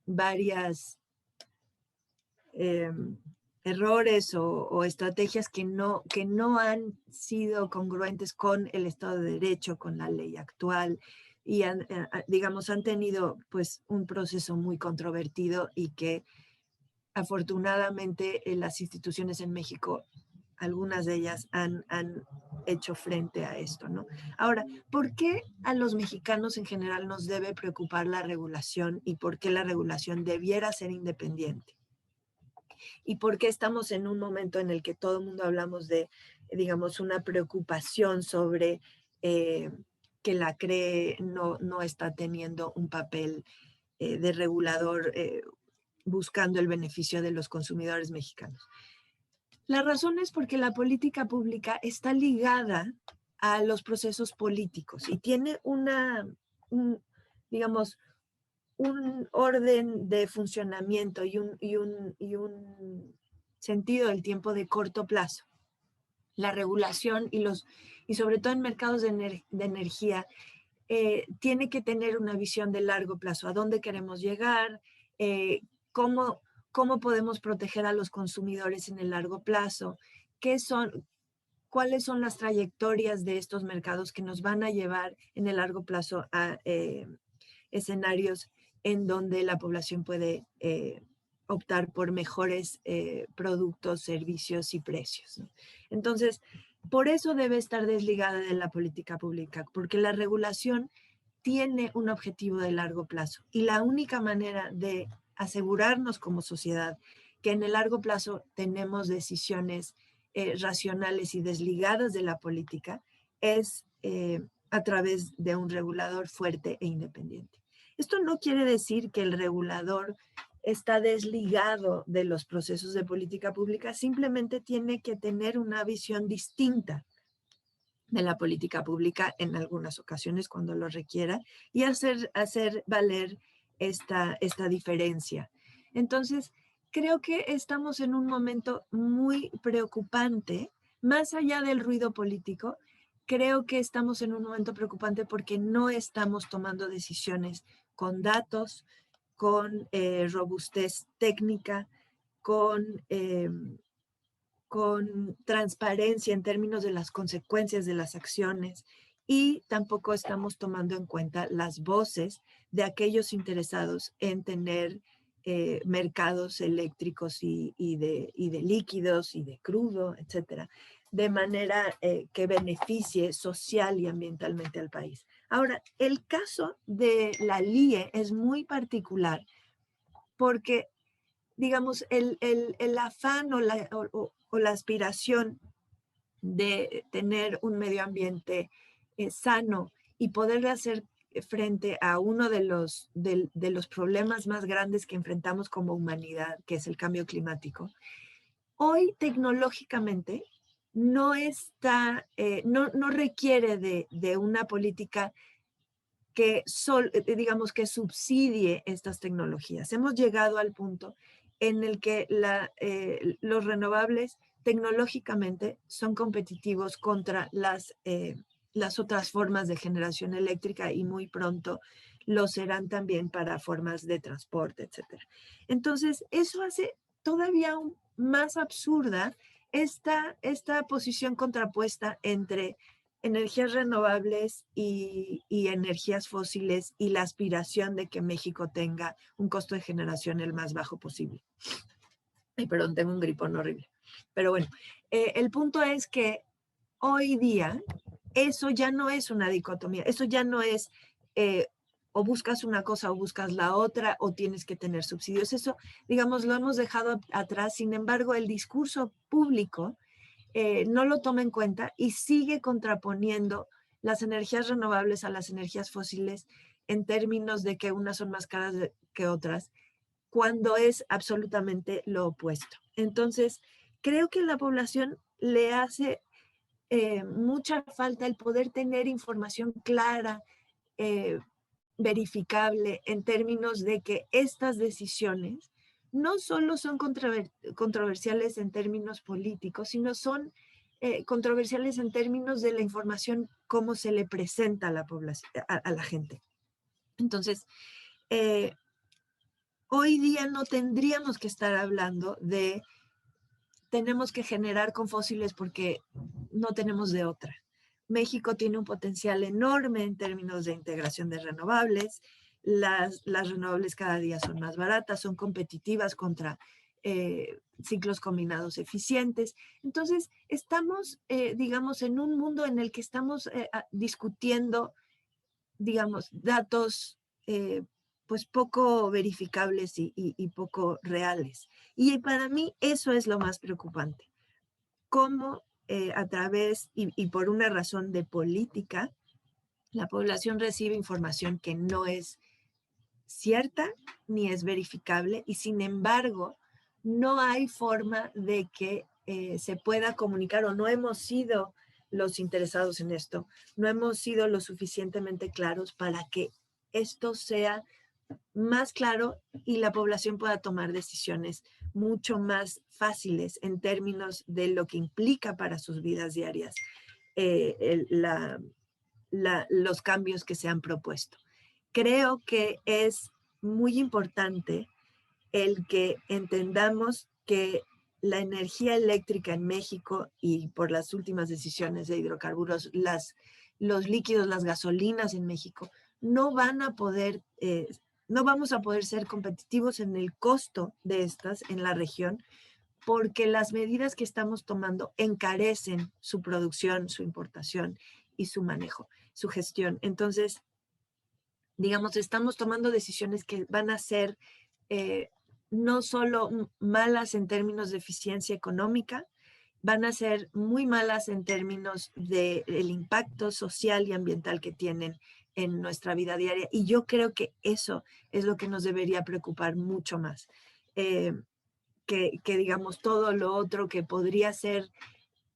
varias errores o estrategias que no han sido congruentes con el Estado de Derecho, con la ley actual, y digamos, han tenido pues un proceso muy controvertido y que afortunadamente las instituciones en México, algunas de ellas han hecho frente a esto, ¿no? Ahora, ¿por qué a los mexicanos en general nos debe preocupar la regulación y por qué la regulación debiera ser independiente? ¿Y por qué estamos en un momento en el que todo el mundo hablamos de, digamos, una preocupación sobre que la CRE no está teniendo un papel de regulador buscando el beneficio de los consumidores mexicanos? La razón es porque la política pública está ligada a los procesos políticos y tiene digamos, un orden de funcionamiento y un sentido del tiempo de corto plazo. La regulación y sobre todo en mercados de energía tiene que tener una visión de largo plazo. ¿A dónde queremos llegar? ¿Cómo podemos proteger a los consumidores en el largo plazo? ¿Cuáles son las trayectorias de estos mercados que nos van a llevar en el largo plazo a escenarios en donde la población puede optar por mejores productos, servicios y precios, ¿no? Entonces, por eso debe estar desligada de la política pública, porque la regulación tiene un objetivo de largo plazo y la única manera de asegurarnos como sociedad que en el largo plazo tenemos decisiones racionales y desligadas de la política es a través de un regulador fuerte e independiente. Esto no quiere decir que el regulador está desligado de los procesos de política pública, simplemente tiene que tener una visión distinta de la política pública en algunas ocasiones cuando lo requiera y hacer valer esta diferencia. Entonces, creo que estamos en un momento muy preocupante, más allá del ruido político. Creo que estamos en un momento preocupante porque no estamos tomando decisiones con datos, con robustez técnica, con transparencia en términos de las consecuencias de las acciones y tampoco estamos tomando en cuenta las voces de aquellos interesados en tener mercados eléctricos y de líquidos y de crudo, etcétera, de manera que beneficie social y ambientalmente al país. Ahora, el caso de la LIE es muy particular porque, digamos, el afán o la aspiración de tener un medio ambiente sano y poder hacer frente a uno de los problemas más grandes que enfrentamos como humanidad, que es el cambio climático, hoy tecnológicamente no requiere de una política que digamos que subsidie estas tecnologías. Hemos llegado al punto en el que los renovables tecnológicamente son competitivos contra las otras formas de generación eléctrica y muy pronto lo serán también para formas de transporte, etc. Entonces, eso hace todavía más absurda esta posición contrapuesta entre energías renovables y energías fósiles y la aspiración de que México tenga un costo de generación el más bajo posible. Ay, perdón, tengo un gripón horrible. Pero bueno, el punto es que hoy día eso ya no es una dicotomía, eso ya no es o buscas una cosa o buscas la otra o tienes que tener subsidios. Eso, digamos, lo hemos dejado atrás. Sin embargo, el discurso público no lo toma en cuenta y sigue contraponiendo las energías renovables a las energías fósiles en términos de que unas son más caras que otras, cuando es absolutamente lo opuesto. Entonces, creo que a la población le hace mucha falta el poder tener información clara, verificable, en términos de que estas decisiones no solo son controversiales en términos políticos, sino son controversiales en términos de la información, cómo se le presenta a la población, a la gente. Entonces, hoy día no tendríamos que estar hablando de tenemos que generar con fósiles porque no tenemos de otra. México tiene un potencial enorme en términos de integración de renovables. Las renovables cada día son más baratas, son competitivas contra ciclos combinados eficientes. Entonces, estamos, digamos, en un mundo en el que estamos discutiendo, digamos, datos pues poco verificables y poco reales. Y para mí eso es lo más preocupante. Cómo a través y por una razón de política, la población recibe información que no es cierta ni es verificable y sin embargo no hay forma de que se pueda comunicar o no hemos sido los interesados en esto, no hemos sido lo suficientemente claros para que esto sea más claro y la población pueda tomar decisiones mucho más fáciles en términos de lo que implica para sus vidas diarias los cambios que se han propuesto. Creo que es muy importante el que entendamos que la energía eléctrica en México y por las últimas decisiones de hidrocarburos, los líquidos, las gasolinas en México, no van a poder, no vamos a poder ser competitivos en el costo de estas en la región porque las medidas que estamos tomando encarecen su producción, su importación y su manejo, su gestión. Entonces, digamos, estamos tomando decisiones que van a ser no solo malas en términos de eficiencia económica, van a ser muy malas en términos del impacto social y ambiental que tienen en nuestra vida diaria. Y yo creo que eso es lo que nos debería preocupar mucho más. Que digamos todo lo otro que podría ser,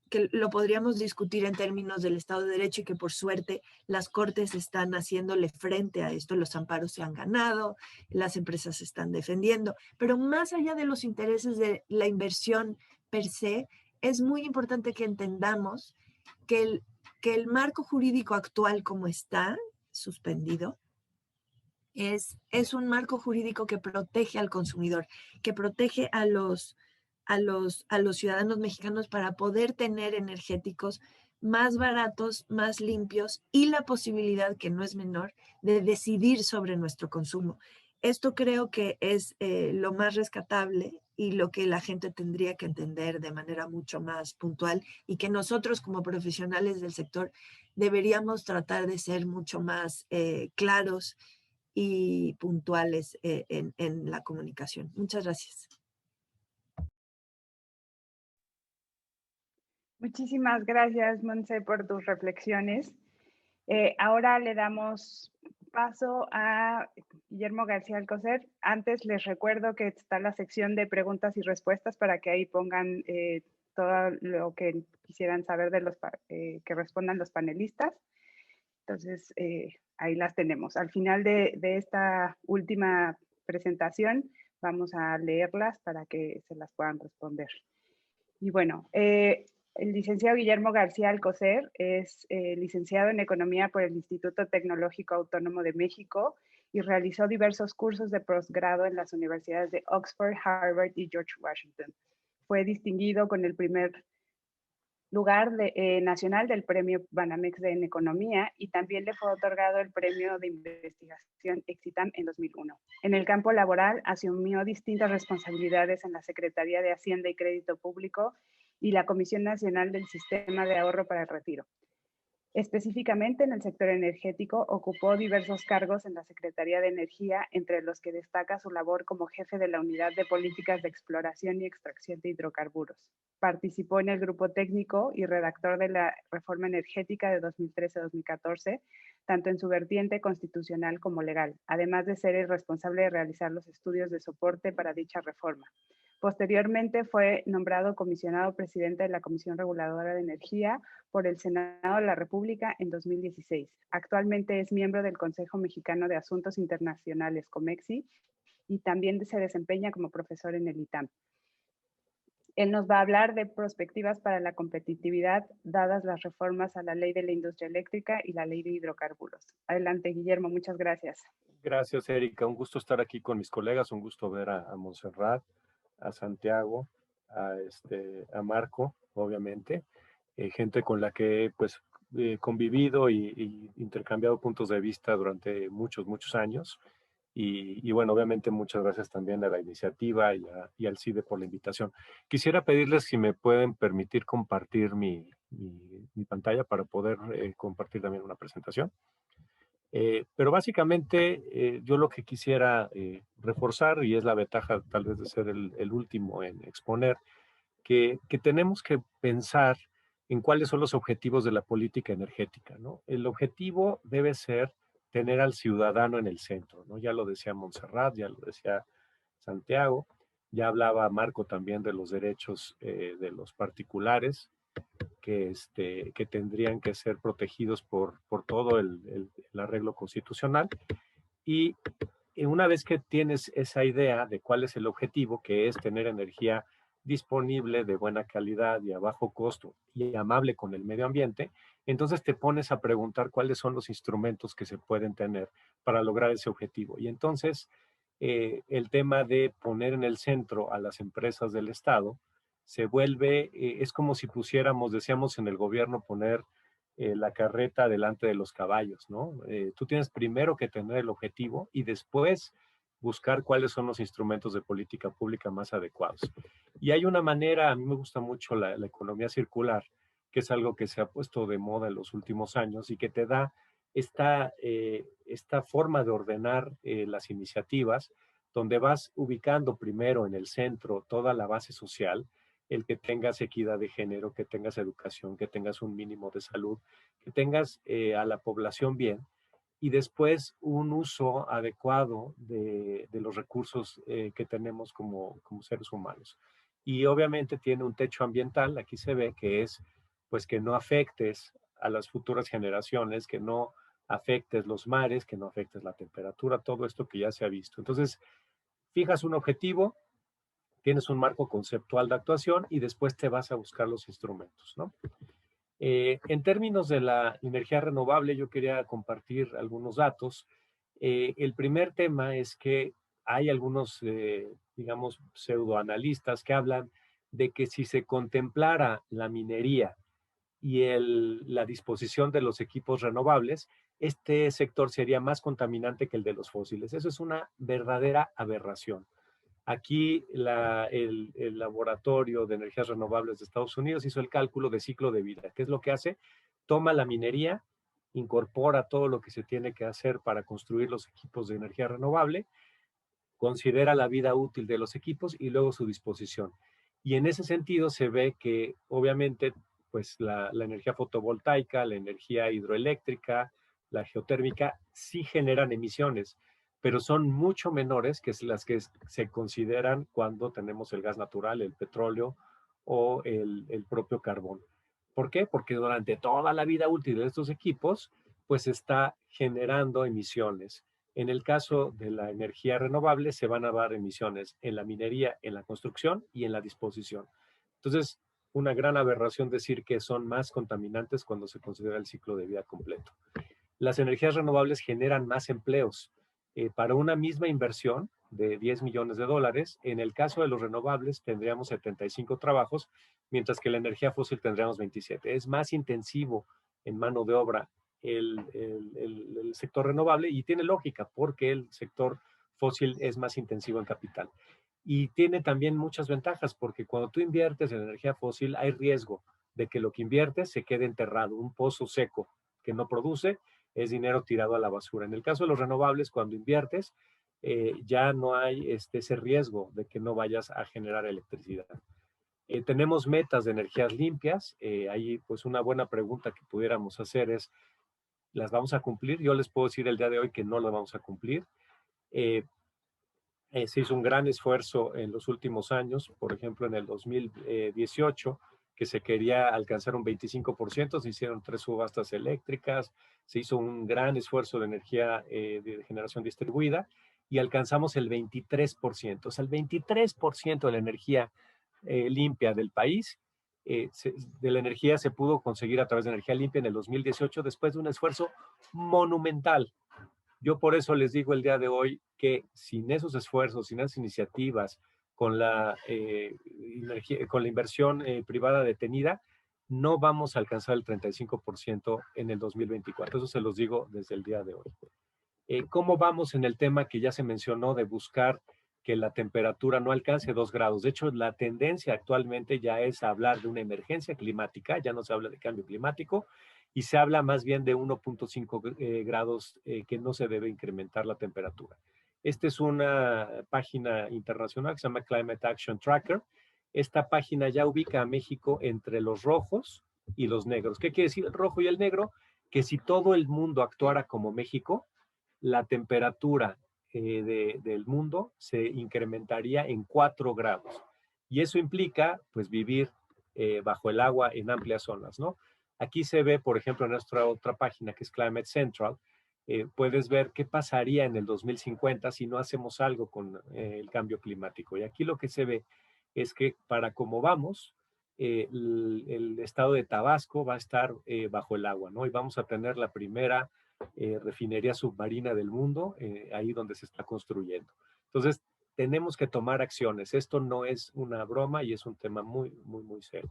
que lo podríamos discutir en términos del Estado de Derecho y que por suerte las cortes están haciéndole frente a esto, los amparos se han ganado, las empresas se están defendiendo, pero más allá de los intereses de la inversión per se, es muy importante que entendamos que el marco jurídico actual como está suspendido, es un marco jurídico que protege al consumidor, que protege a los ciudadanos mexicanos para poder tener energéticos más baratos, más limpios y la posibilidad, que no es menor, de decidir sobre nuestro consumo. Esto creo que es lo más rescatable y lo que la gente tendría que entender de manera mucho más puntual y que nosotros como profesionales del sector deberíamos tratar de ser mucho más claros y puntuales en la comunicación. Muchas gracias. Muchísimas gracias, Montse, por tus reflexiones. Ahora le damos paso a Guillermo García Alcocer. Antes les recuerdo que está la sección de preguntas y respuestas para que ahí pongan todo lo que quisieran saber de los que respondan los panelistas. Entonces, ahí las tenemos. Al final de esta última presentación, vamos a leerlas para que se las puedan responder. Y bueno, el licenciado Guillermo García Alcocer es licenciado en Economía por el Instituto Tecnológico Autónomo de México y realizó diversos cursos de posgrado en las universidades de Oxford, Harvard y George Washington. Fue distinguido con el primer lugar nacional del Premio Banamex en Economía y también le fue otorgado el Premio de Investigación Exitam en 2001. En el campo laboral asumió distintas responsabilidades en la Secretaría de Hacienda y Crédito Público y la Comisión Nacional del Sistema de Ahorro para el Retiro. Específicamente en el sector energético, ocupó diversos cargos en la Secretaría de Energía, entre los que destaca su labor como jefe de la Unidad de Políticas de Exploración y Extracción de Hidrocarburos. Participó en el grupo técnico y redactor de la Reforma Energética de 2013-2014, tanto en su vertiente constitucional como legal, además de ser el responsable de realizar los estudios de soporte para dicha reforma. Posteriormente fue nombrado comisionado presidente de la Comisión Reguladora de Energía por el Senado de la República en 2016. Actualmente es miembro del Consejo Mexicano de Asuntos Internacionales, COMEXI, y también se desempeña como profesor en el ITAM. Él nos va a hablar de perspectivas para la competitividad dadas las reformas a la Ley de la Industria Eléctrica y la Ley de Hidrocarburos. Adelante, Guillermo, muchas gracias. Gracias, Erika. Un gusto estar aquí con mis colegas, un gusto ver a Montserrat, a Santiago, a Marco, obviamente, gente con la que pues convivido y intercambiado puntos de vista durante muchos años. Y bueno, obviamente muchas gracias también a la iniciativa y al CIDE por la invitación. Quisiera pedirles si me pueden permitir compartir mi pantalla para poder compartir también una presentación. Pero básicamente yo lo que quisiera reforzar, y es la ventaja tal vez de ser el último en exponer, que tenemos que pensar en cuáles son los objetivos de la política energética, ¿no? El objetivo debe ser tener al ciudadano en el centro, ¿no? Ya lo decía Montserrat, ya lo decía Santiago, ya hablaba Marco también de los derechos de los particulares que tendrían que ser protegidos por todo el arreglo constitucional. Y una vez que tienes esa idea de cuál es el objetivo, que es tener energía disponible, de buena calidad y a bajo costo y amable con el medio ambiente, entonces te pones a preguntar cuáles son los instrumentos que se pueden tener para lograr ese objetivo. Y entonces el tema de poner en el centro a las empresas del Estado se vuelve, es como si pusiéramos, decíamos en el gobierno, poner la carreta delante de los caballos, ¿no? Tú tienes primero que tener el objetivo y después buscar cuáles son los instrumentos de política pública más adecuados. Y hay una manera, a mí me gusta mucho la economía circular, que es algo que se ha puesto de moda en los últimos años y que te da esta forma de ordenar las iniciativas, donde vas ubicando primero en el centro toda la base social, el que tengas equidad de género, que tengas educación, que tengas un mínimo de salud, que tengas a la población bien, y después un uso adecuado de los recursos que tenemos como seres humanos. Y obviamente tiene un techo ambiental, aquí se ve que es pues que no afectes a las futuras generaciones, que no afectes los mares, que no afectes la temperatura, todo esto que ya se ha visto. Entonces, fijas un objetivo, tienes un marco conceptual de actuación y después te vas a buscar los instrumentos, ¿no? En términos de la energía renovable, yo quería compartir algunos datos. El primer tema es que hay algunos, digamos, pseudoanalistas que hablan de que si se contemplara la minería y la disposición de los equipos renovables, este sector sería más contaminante que el de los fósiles. Eso es una verdadera aberración. Aquí el Laboratorio de Energías Renovables de Estados Unidos hizo el cálculo de ciclo de vida. ¿Qué es lo que hace? Toma la minería, incorpora todo lo que se tiene que hacer para construir los equipos de energía renovable, considera la vida útil de los equipos y luego su disposición. Y en ese sentido se ve que obviamente pues la energía fotovoltaica, la energía hidroeléctrica, la geotérmica sí generan emisiones, pero son mucho menores que las que se consideran cuando tenemos el gas natural, el petróleo o el propio carbón. ¿Por qué? Porque durante toda la vida útil de estos equipos, pues está generando emisiones. En el caso de la energía renovable, se van a dar emisiones en la minería, en la construcción y en la disposición. Entonces, una gran aberración decir que son más contaminantes cuando se considera el ciclo de vida completo. Las energías renovables generan más empleos. Para una misma inversión de 10 millones de dólares, en el caso de los renovables tendríamos 75 trabajos, mientras que la energía fósil tendríamos 27. Es más intensivo en mano de obra el sector renovable y tiene lógica porque el sector fósil es más intensivo en capital. Y tiene también muchas ventajas porque cuando tú inviertes en energía fósil hay riesgo de que lo que inviertes se quede enterrado, un pozo seco que no produce, es dinero tirado a la basura. En el caso de los renovables, cuando inviertes, ya no hay ese riesgo de que no vayas a generar electricidad. Tenemos metas de energías limpias. Ahí, pues, una buena pregunta que pudiéramos hacer es, ¿las vamos a cumplir? Yo les puedo decir el día de hoy que no las vamos a cumplir. Se hizo un gran esfuerzo en los últimos años, por ejemplo, en el 2018, que se quería alcanzar un 25%, se hicieron 3 subastas eléctricas, se hizo un gran esfuerzo de energía de generación distribuida y alcanzamos el 23%. O sea, el 23% de la energía limpia del país, de la energía se pudo conseguir a través de energía limpia en el 2018 después de un esfuerzo monumental. Yo por eso les digo el día de hoy que sin esos esfuerzos, sin esas iniciativas, con la inversión privada detenida, no vamos a alcanzar el 35% en el 2024. Eso se los digo desde el día de hoy. ¿Cómo vamos en el tema que ya se mencionó de buscar que la temperatura no alcance 2 grados? De hecho, la tendencia actualmente ya es hablar de una emergencia climática, ya no se habla de cambio climático, y se habla más bien de 1.5 grados que no se debe incrementar la temperatura. Esta es una página internacional que se llama Climate Action Tracker. Esta página ya ubica a México entre los rojos y los negros. ¿Qué quiere decir el rojo y el negro? Que si todo el mundo actuara como México, la temperatura del mundo se incrementaría en 4 grados. Y eso implica, pues, vivir bajo el agua en amplias zonas, ¿no? Aquí se ve, por ejemplo, en nuestra otra página, que es Climate Central, puedes ver qué pasaría en el 2050 si no hacemos algo con el cambio climático. Y aquí lo que se ve es que para cómo vamos, el estado de Tabasco va a estar bajo el agua, ¿no? Y vamos a tener la primera refinería submarina del mundo, ahí donde se está construyendo. Entonces, tenemos que tomar acciones. Esto no es una broma y es un tema muy, muy, muy serio.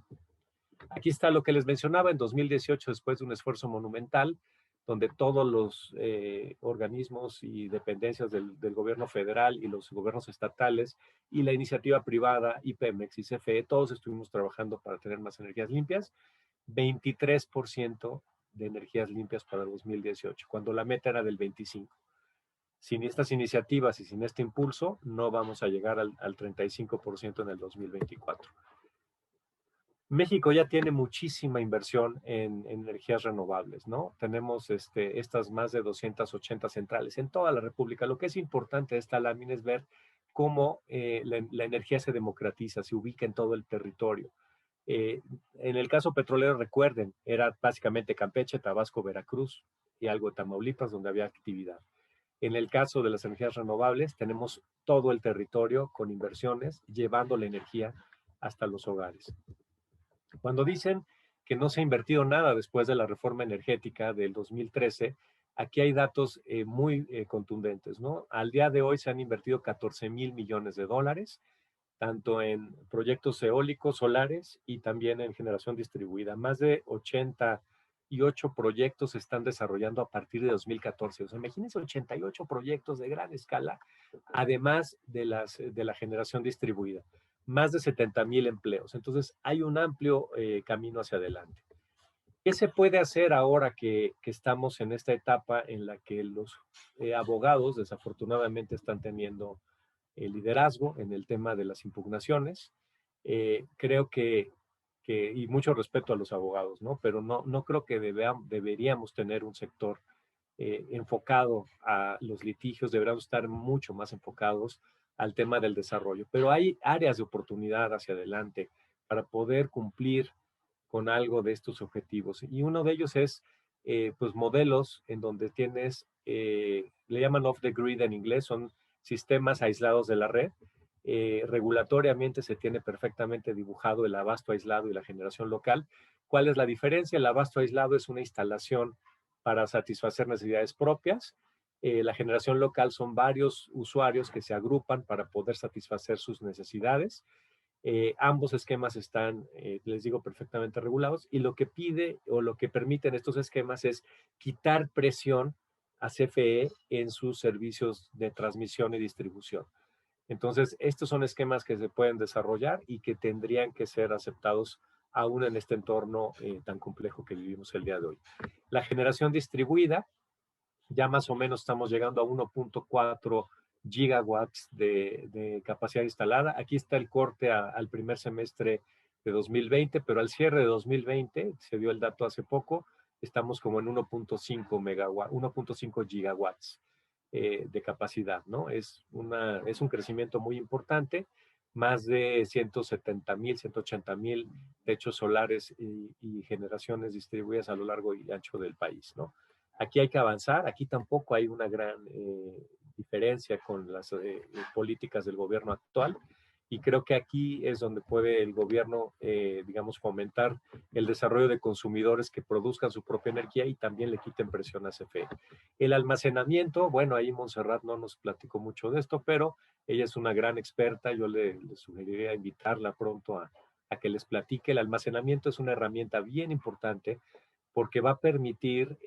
Aquí está lo que les mencionaba en 2018, después de un esfuerzo monumental, donde todos los organismos y dependencias del gobierno federal y los gobiernos estatales y la iniciativa privada y Pemex y CFE, todos estuvimos trabajando para tener más energías limpias. 23% de energías limpias para 2018, cuando la meta era del 25%. Sin estas iniciativas y sin este impulso, no vamos a llegar al 35% en el 2024. México ya tiene muchísima inversión en energías renovables, ¿no? Tenemos estas más de 280 centrales en toda la República. Lo que es importante de esta lámina es ver cómo la energía se democratiza, se ubica en todo el territorio. En el caso petrolero, recuerden, era básicamente Campeche, Tabasco, Veracruz y algo de Tamaulipas donde había actividad. En el caso de las energías renovables, tenemos todo el territorio con inversiones, llevando la energía hasta los hogares. Cuando dicen que no se ha invertido nada después de la reforma energética del 2013, aquí hay datos muy contundentes, ¿no? Al día de hoy se han invertido 14,000 millones de dólares, tanto en proyectos eólicos, solares y también en generación distribuida. Más de 88 proyectos se están desarrollando a partir de 2014. O sea, imagínense 88 proyectos de gran escala, además de la generación distribuida. Más de 70,000 empleos. Entonces, hay un amplio camino hacia adelante. ¿Qué se puede hacer ahora que estamos en esta etapa en la que los abogados desafortunadamente están teniendo el liderazgo en el tema de las impugnaciones? Creo y mucho respeto a los abogados, ¿no? Pero no creo que deberíamos tener un sector enfocado a los litigios, deberíamos estar mucho más enfocados al tema del desarrollo. Pero hay áreas de oportunidad hacia adelante para poder cumplir con algo de estos objetivos. Y uno de ellos es, pues, modelos en donde tienes, le llaman off the grid en inglés, son sistemas aislados de la red. Regulatoriamente se tiene perfectamente dibujado el abasto aislado y la generación local. ¿Cuál es la diferencia? El abasto aislado es una instalación para satisfacer necesidades propias. La generación local son varios usuarios que se agrupan para poder satisfacer sus necesidades. Ambos esquemas están, les digo, perfectamente regulados, y lo que pide o lo que permiten estos esquemas es quitar presión a CFE en sus servicios de transmisión y distribución. Entonces, estos son esquemas que se pueden desarrollar y que tendrían que ser aceptados aún en este entorno tan complejo que vivimos el día de hoy. La generación distribuida, ya más o menos estamos llegando a 1.4 gigawatts de capacidad instalada. Aquí está el corte al primer semestre de 2020, pero al cierre de 2020, se dio el dato hace poco, estamos como en 1.5 gigawatts de capacidad, ¿no? Es un crecimiento muy importante, más de 170,000, 180,000 techos solares y generaciones distribuidas a lo largo y ancho del país, ¿no? Aquí hay que avanzar, aquí tampoco hay una gran diferencia con las políticas del gobierno actual, y creo que aquí es donde puede el gobierno, digamos, fomentar el desarrollo de consumidores que produzcan su propia energía y también le quiten presión a CFE. El almacenamiento, bueno, ahí Montserrat no nos platicó mucho de esto, pero ella es una gran experta, yo le sugeriría invitarla pronto a que les platique. El almacenamiento es una herramienta bien importante porque va a permitir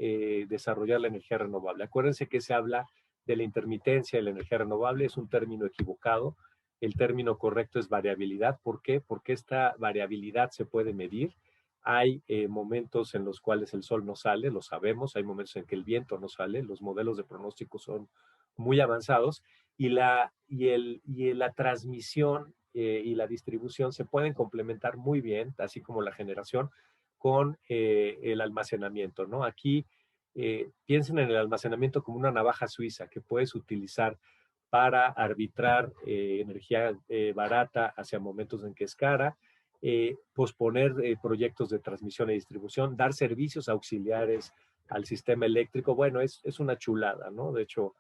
desarrollar la energía renovable. Acuérdense que se habla de la intermitencia de la energía renovable, es un término equivocado. El término correcto es variabilidad. ¿Por qué? Porque esta variabilidad se puede medir. Hay momentos en los cuales el sol no sale, lo sabemos, hay momentos en que el viento no sale, los modelos de pronóstico son muy avanzados y la transmisión y la distribución se pueden complementar muy bien, así como la generación, con el almacenamiento, ¿no? Aquí piensen en el almacenamiento como una navaja suiza que puedes utilizar para arbitrar energía barata hacia momentos en que es cara, posponer proyectos de transmisión y distribución, dar servicios auxiliares al sistema eléctrico. Bueno, es una chulada, ¿no? De hecho,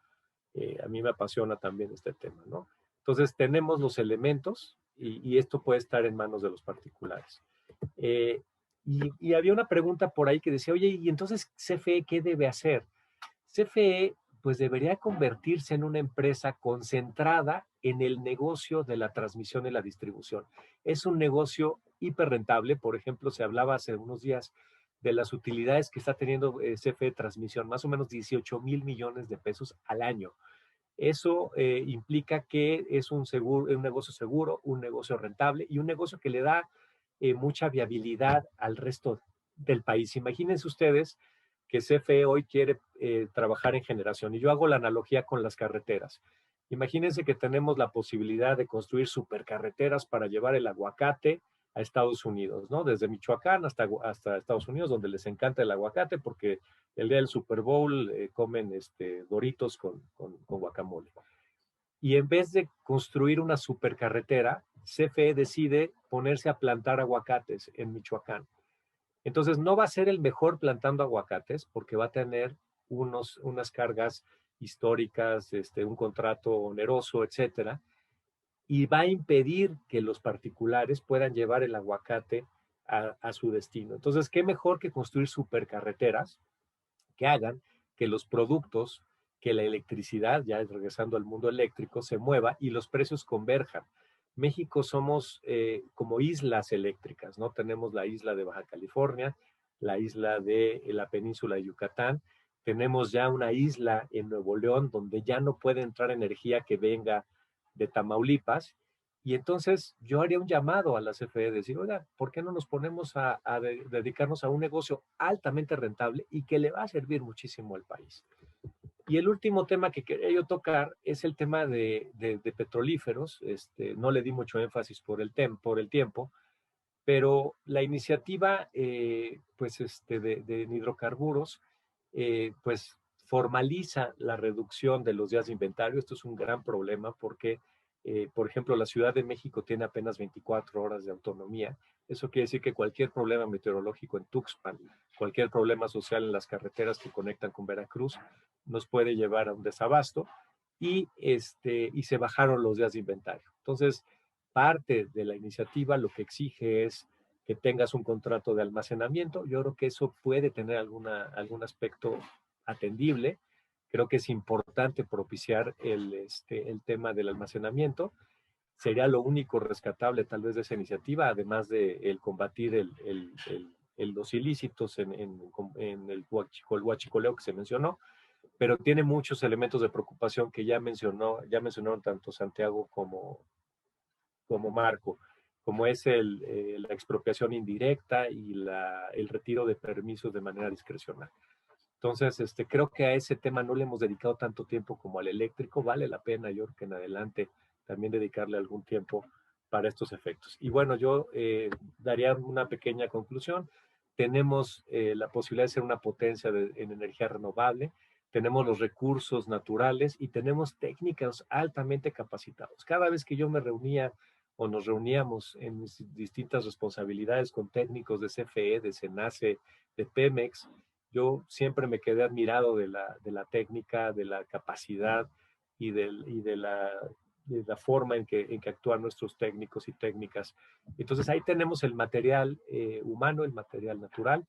a mí me apasiona también este tema, ¿no? Entonces, tenemos los elementos y esto puede estar en manos de los particulares. Y había una pregunta por ahí que decía, oye, ¿y entonces CFE qué debe hacer? CFE pues debería convertirse en una empresa concentrada en el negocio de la transmisión y la distribución. Es un negocio hiper rentable. Por ejemplo, se hablaba hace unos días de las utilidades que está teniendo CFE Transmisión, más o menos 18,000 millones de pesos al año. Eso implica que es un negocio seguro, un negocio rentable y un negocio que le da mucha viabilidad al resto del país. Imagínense ustedes que CFE hoy quiere trabajar en generación. Y yo hago la analogía con las carreteras. Imagínense que tenemos la posibilidad de construir supercarreteras para llevar el aguacate a Estados Unidos, ¿no? Desde Michoacán hasta Estados Unidos, donde les encanta el aguacate, porque el día del Super Bowl comen Doritos con guacamole. Y en vez de construir una supercarretera, CFE decide ponerse a plantar aguacates en Michoacán. Entonces no va a ser el mejor plantando aguacates porque va a tener unas cargas históricas, un contrato oneroso, etcétera, y va a impedir que los particulares puedan llevar el aguacate a su destino. Entonces, ¿qué mejor que construir supercarreteras que hagan que los productos, que la electricidad, ya regresando al mundo eléctrico, se mueva y los precios converjan? México somos como islas eléctricas, ¿no? Tenemos la isla de Baja California, la isla de la península de Yucatán, tenemos ya una isla en Nuevo León donde ya no puede entrar energía que venga de Tamaulipas. Y entonces yo haría un llamado a la CFE, decir, oiga, ¿por qué no nos ponemos a dedicarnos a un negocio altamente rentable y que le va a servir muchísimo al país? Y el último tema que quería yo tocar es el tema de petrolíferos. No le di mucho énfasis por el tiempo, pero la iniciativa de hidrocarburos pues formaliza la reducción de los días de inventario. Esto es un gran problema porque, por ejemplo, la Ciudad de México tiene apenas 24 horas de autonomía. Eso quiere decir que cualquier problema meteorológico en Tuxpan, cualquier problema social en las carreteras que conectan con Veracruz, nos puede llevar a un desabasto y se bajaron los días de inventario. Entonces, parte de la iniciativa lo que exige es que tengas un contrato de almacenamiento. Yo creo que eso puede tener algún aspecto atendible. Creo que es importante propiciar el tema del almacenamiento. Sería lo único rescatable tal vez de esa iniciativa, además de el combatir los ilícitos en el huachicoleo que se mencionó, pero tiene muchos elementos de preocupación que ya mencionaron tanto Santiago como Marco, como es la expropiación indirecta y el retiro de permisos de manera discrecional. Entonces, creo que a ese tema no le hemos dedicado tanto tiempo como al eléctrico. Vale la pena, yo creo que en adelante también dedicarle algún tiempo para estos efectos. Y bueno, yo daría una pequeña conclusión. Tenemos la posibilidad de ser una potencia en energía renovable, tenemos los recursos naturales y tenemos técnicos altamente capacitados. Cada vez que yo me reunía o nos reuníamos en distintas responsabilidades con técnicos de CFE, de SENACE, de Pemex, yo siempre me quedé admirado de la técnica, de la capacidad y de la forma en que actúan nuestros técnicos y técnicas. Entonces ahí tenemos el material humano, el material natural,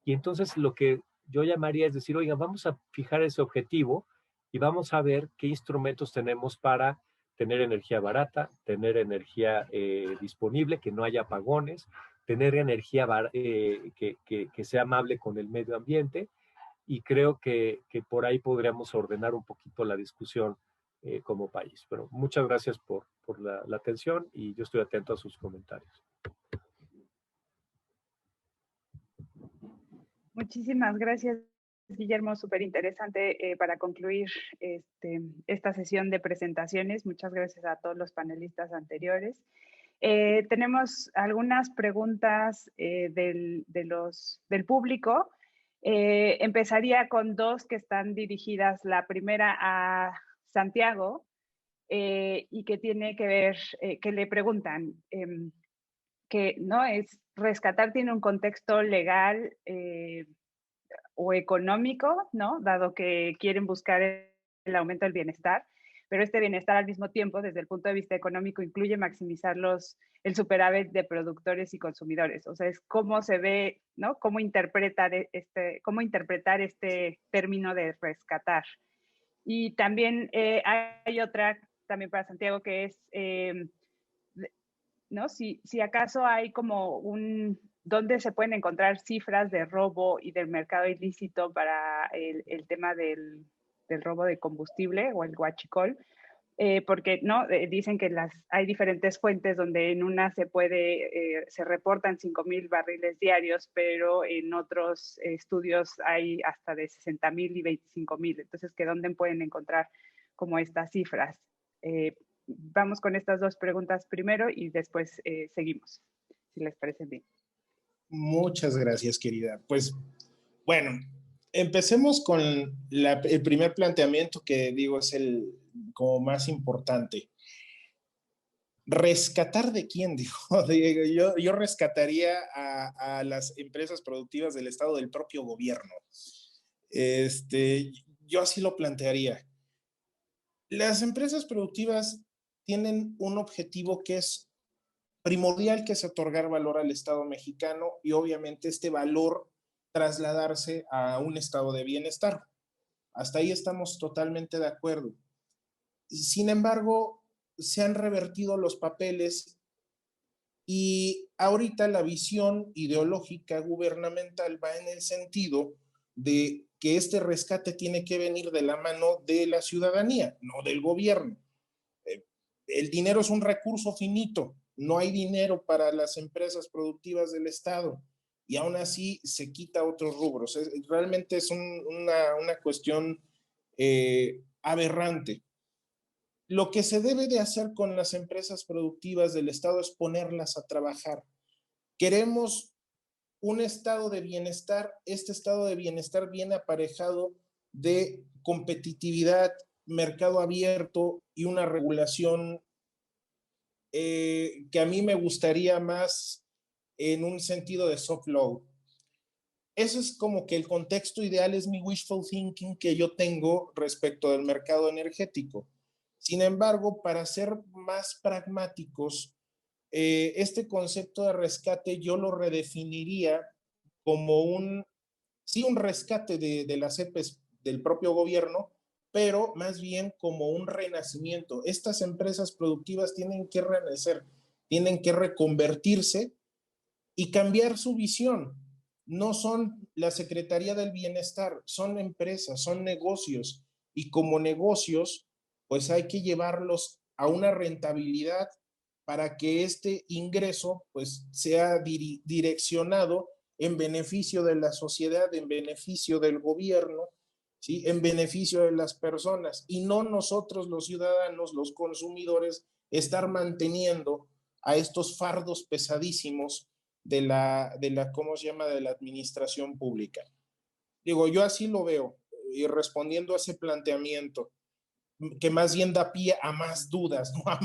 y entonces lo que yo llamaría es decir, oiga, vamos a fijar ese objetivo y vamos a ver qué instrumentos tenemos para tener energía barata, tener energía disponible, que no haya apagones, tener energía que sea amable con el medio ambiente, y creo que por ahí podríamos ordenar un poquito la discusión como país. Pero muchas gracias por la atención, y yo estoy atento a sus comentarios. Muchísimas gracias, Guillermo. Súper interesante para concluir esta sesión de presentaciones. Muchas gracias a todos los panelistas anteriores. Tenemos algunas preguntas del público. Empezaría con dos que están dirigidas. La primera a Santiago y que tiene que ver, que le preguntan que no es rescatar, tiene un contexto legal o económico, ¿no? Dado que quieren buscar el aumento del bienestar, pero este bienestar al mismo tiempo, desde el punto de vista económico, incluye maximizar el superávit de productores y consumidores. O sea, es cómo se ve, ¿no? Cómo interpretar este término de rescatar. Y también hay otra, también para Santiago, que es, ¿no? Si acaso hay como ¿dónde se pueden encontrar cifras de robo y del mercado ilícito para el tema del robo de combustible o el huachicol? Porque no dicen que hay diferentes fuentes donde en una se reportan 5,000 barriles diarios, pero en otros estudios hay hasta de 60,000 y 25,000. Entonces, ¿que dónde pueden encontrar como estas cifras? Vamos con estas dos preguntas primero y después seguimos, si les parece bien. Muchas gracias, querida. Pues, bueno, empecemos con el primer planteamiento, que digo es el como más importante. ¿Rescatar de quién? Digo, yo rescataría a las empresas productivas del Estado, del propio gobierno. Yo así lo plantearía. Las empresas productivas tienen un objetivo que es primordial, que es otorgar valor al Estado mexicano, y obviamente este valor trasladarse a un estado de bienestar. Hasta ahí estamos totalmente de acuerdo. Sin embargo, se han revertido los papeles y ahorita la visión ideológica gubernamental va en el sentido de que este rescate tiene que venir de la mano de la ciudadanía, no del gobierno. El dinero es un recurso finito, no hay dinero para las empresas productivas del Estado, y aún así se quita otros rubros. Realmente es una cuestión aberrante. Lo que se debe de hacer con las empresas productivas del Estado es ponerlas a trabajar. Queremos un estado de bienestar. Este estado de bienestar viene aparejado de competitividad, mercado abierto y una regulación que a mí me gustaría más en un sentido de soft law. Eso es como que el contexto ideal, es mi wishful thinking que yo tengo respecto del mercado energético. Sin embargo, para ser más pragmáticos, este concepto de rescate yo lo redefiniría como sí, un rescate de las EPEs del propio gobierno, pero más bien como un renacimiento. Estas empresas productivas tienen que renacer, tienen que reconvertirse y cambiar su visión. No son la Secretaría del Bienestar, son empresas, son negocios, y como negocios, pues hay que llevarlos a una rentabilidad para que este ingreso pues sea direccionado en beneficio de la sociedad, en beneficio del gobierno, ¿sí? En beneficio de las personas, y no nosotros los ciudadanos, los consumidores, estar manteniendo a estos fardos pesadísimos de la ¿cómo se llama?, de la administración pública. Digo, yo así lo veo, y respondiendo a ese planteamiento, que más bien da pie a más dudas, ¿no? a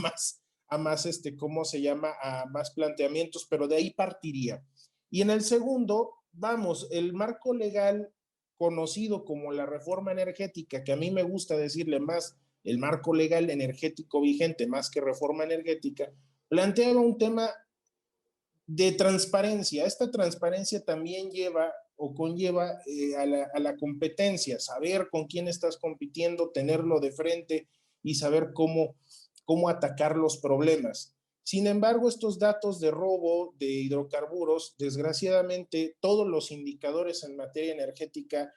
más ¿cómo se llama?, a más planteamientos, pero de ahí partiría. Y en el segundo, vamos, el marco legal conocido como la reforma energética, que a mí me gusta decirle más el marco legal energético vigente más que reforma energética, planteaba un tema de transparencia. Esta transparencia también lleva o conlleva a la competencia, saber con quién estás compitiendo, tenerlo de frente y saber cómo atacar los problemas. Sin embargo, estos datos de robo de hidrocarburos, desgraciadamente, todos los indicadores en materia energética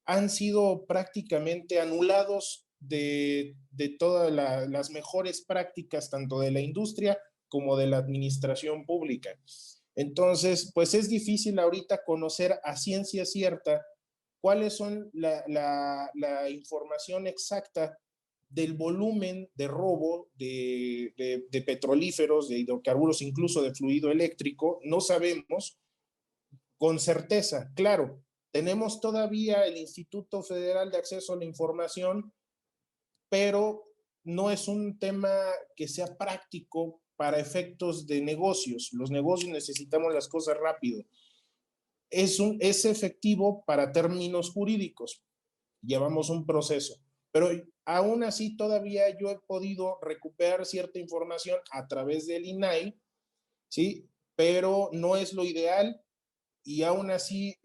han sido prácticamente anulados de todas las mejores prácticas, tanto de la industria como de la administración pública. Entonces, pues es difícil ahorita conocer a ciencia cierta cuáles son la información exacta del volumen de robo de petrolíferos, de hidrocarburos, incluso de fluido eléctrico. No sabemos con certeza. Claro, tenemos todavía el Instituto Federal de Acceso a la Información, pero no es un tema que sea práctico para efectos de negocios. Los negocios necesitamos las cosas rápido. Es efectivo para términos jurídicos. Llevamos un proceso, pero aún así todavía yo he podido recuperar cierta información a través del INAI, ¿sí? Pero no es lo ideal y aún así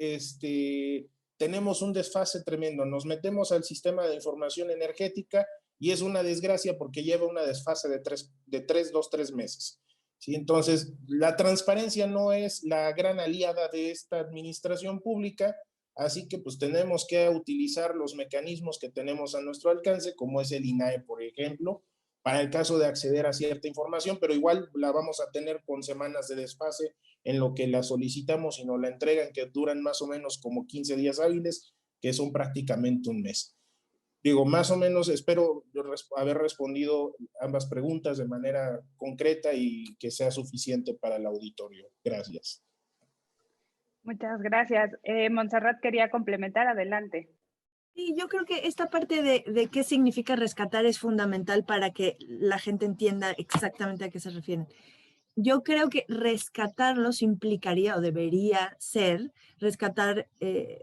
tenemos un desfase tremendo. Nos metemos al sistema de información energética y es una desgracia porque lleva una desfase de 3 meses. ¿Sí? Entonces, la transparencia no es la gran aliada de esta administración pública, así que pues tenemos que utilizar los mecanismos que tenemos a nuestro alcance, como es el INAE, por ejemplo, para el caso de acceder a cierta información, pero igual la vamos a tener con semanas de desfase en lo que la solicitamos y nos la entregan, que duran más o menos como 15 días hábiles, que son prácticamente un mes. Digo, más o menos espero haber respondido ambas preguntas de manera concreta y que sea suficiente para el auditorio. Gracias. Muchas gracias. Montserrat quería complementar, adelante. Sí, yo creo que esta parte de qué significa rescatar es fundamental para que la gente entienda exactamente a qué se refieren. Yo creo que rescatarlos implicaría o debería ser rescatar,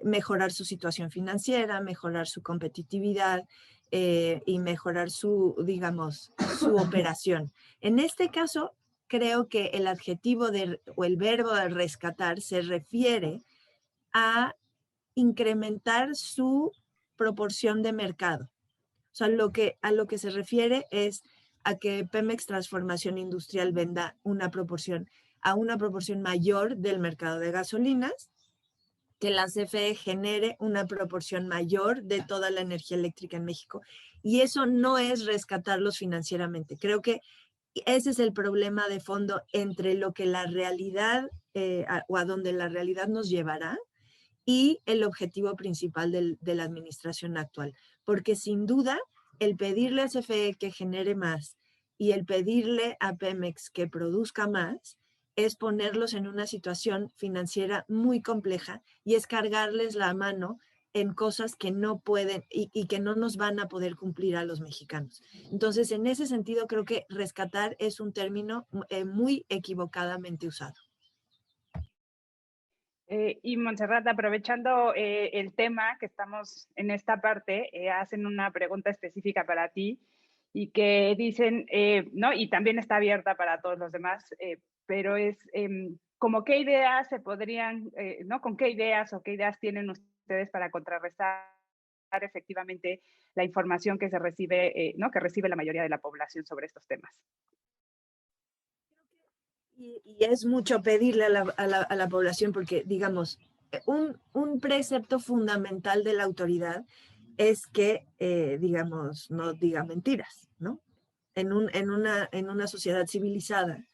mejorar su situación financiera, mejorar su competitividad y mejorar su, digamos, su operación. En este caso, creo que el adjetivo o el verbo de rescatar se refiere a incrementar su proporción de mercado. O sea, a lo que se refiere es a que Pemex Transformación Industrial venda a una proporción mayor del mercado de gasolinas, que la CFE genere una proporción mayor de toda la energía eléctrica en México. Y eso no es rescatarlos financieramente. Creo que ese es el problema de fondo entre lo que la realidad o a donde la realidad nos llevará y el objetivo principal de la administración actual. Porque sin duda, el pedirle a CFE que genere más y el pedirle a Pemex que produzca más es ponerlos en una situación financiera muy compleja y es cargarles la mano en cosas que no pueden y que no nos van a poder cumplir a los mexicanos. Entonces, en ese sentido, creo que rescatar es un término muy equivocadamente usado. Y Montserrat, aprovechando el tema que estamos en esta parte, hacen una pregunta específica para ti y que dicen, ¿no? Y también está abierta para todos los demás, pero es como qué ideas se podrían, ¿no? ¿Con qué ideas o qué ideas tienen ustedes para contrarrestar efectivamente la información que se recibe, ¿no? Que recibe la mayoría de la población sobre estos temas? Y es mucho pedirle a la población porque, digamos, un precepto fundamental de la autoridad es que, digamos, no diga mentiras, ¿no? En una sociedad civilizada,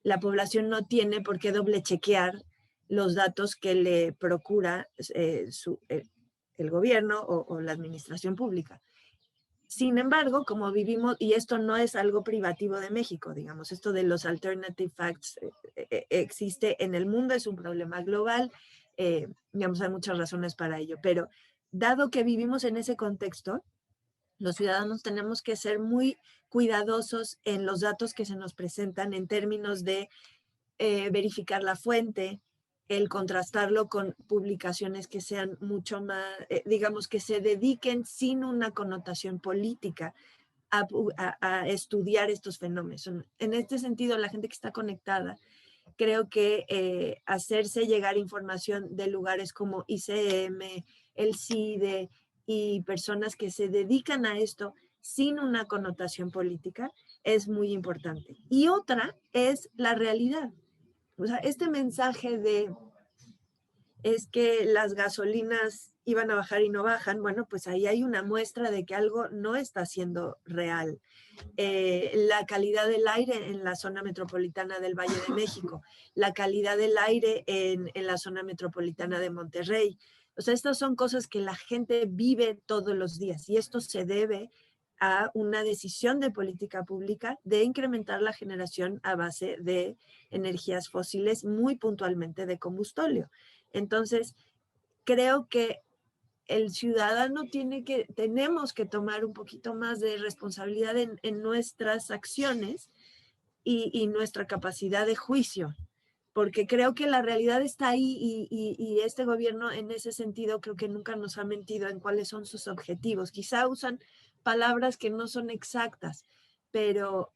la población no tiene por qué doble chequear los datos que le procura el gobierno o la administración pública. Sin embargo, como vivimos, y esto no es algo privativo de México, digamos, esto de los alternative facts existe en el mundo, es un problema global, digamos, hay muchas razones para ello, pero dado que vivimos en ese contexto, los ciudadanos tenemos que ser muy cuidadosos en los datos que se nos presentan en términos de verificar la fuente, el contrastarlo con publicaciones que sean mucho más, digamos, que se dediquen sin una connotación política a estudiar estos fenómenos. En este sentido, la gente que está conectada, creo que hacerse llegar información de lugares como ICM, el CIDE y personas que se dedican a esto sin una connotación política es muy importante. Y otra es la realidad. O sea, este mensaje de es que las gasolinas iban a bajar y no bajan, bueno, pues ahí hay una muestra de que algo no está siendo real. La calidad del aire en la zona metropolitana del Valle de México, la calidad del aire en la zona metropolitana de Monterrey. O sea, estas son cosas que la gente vive todos los días y esto se debe a una decisión de política pública de incrementar la generación a base de energías fósiles, muy puntualmente de combustóleo. Entonces, creo que el ciudadano tenemos que tomar un poquito más de responsabilidad en nuestras acciones y nuestra capacidad de juicio, porque creo que la realidad está ahí y este gobierno en ese sentido creo que nunca nos ha mentido en cuáles son sus objetivos. Quizá usan palabras que no son exactas, pero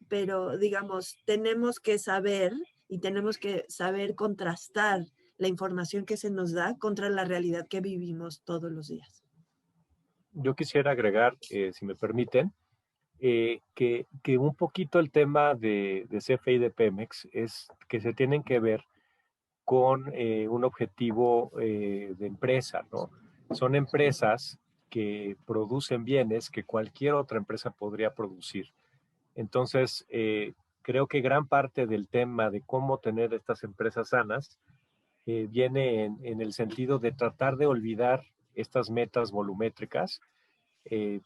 digamos, tenemos que saber y tenemos que saber contrastar la información que se nos da contra la realidad que vivimos todos los días. Yo quisiera agregar, si me permiten, que un poquito el tema de CFE y de Pemex es que se tienen que ver con un objetivo de empresa, ¿no? Son empresas que producen bienes que cualquier otra empresa podría producir. Entonces, creo que gran parte del tema de cómo tener estas empresas sanas viene en el sentido de tratar de olvidar estas metas volumétricas. En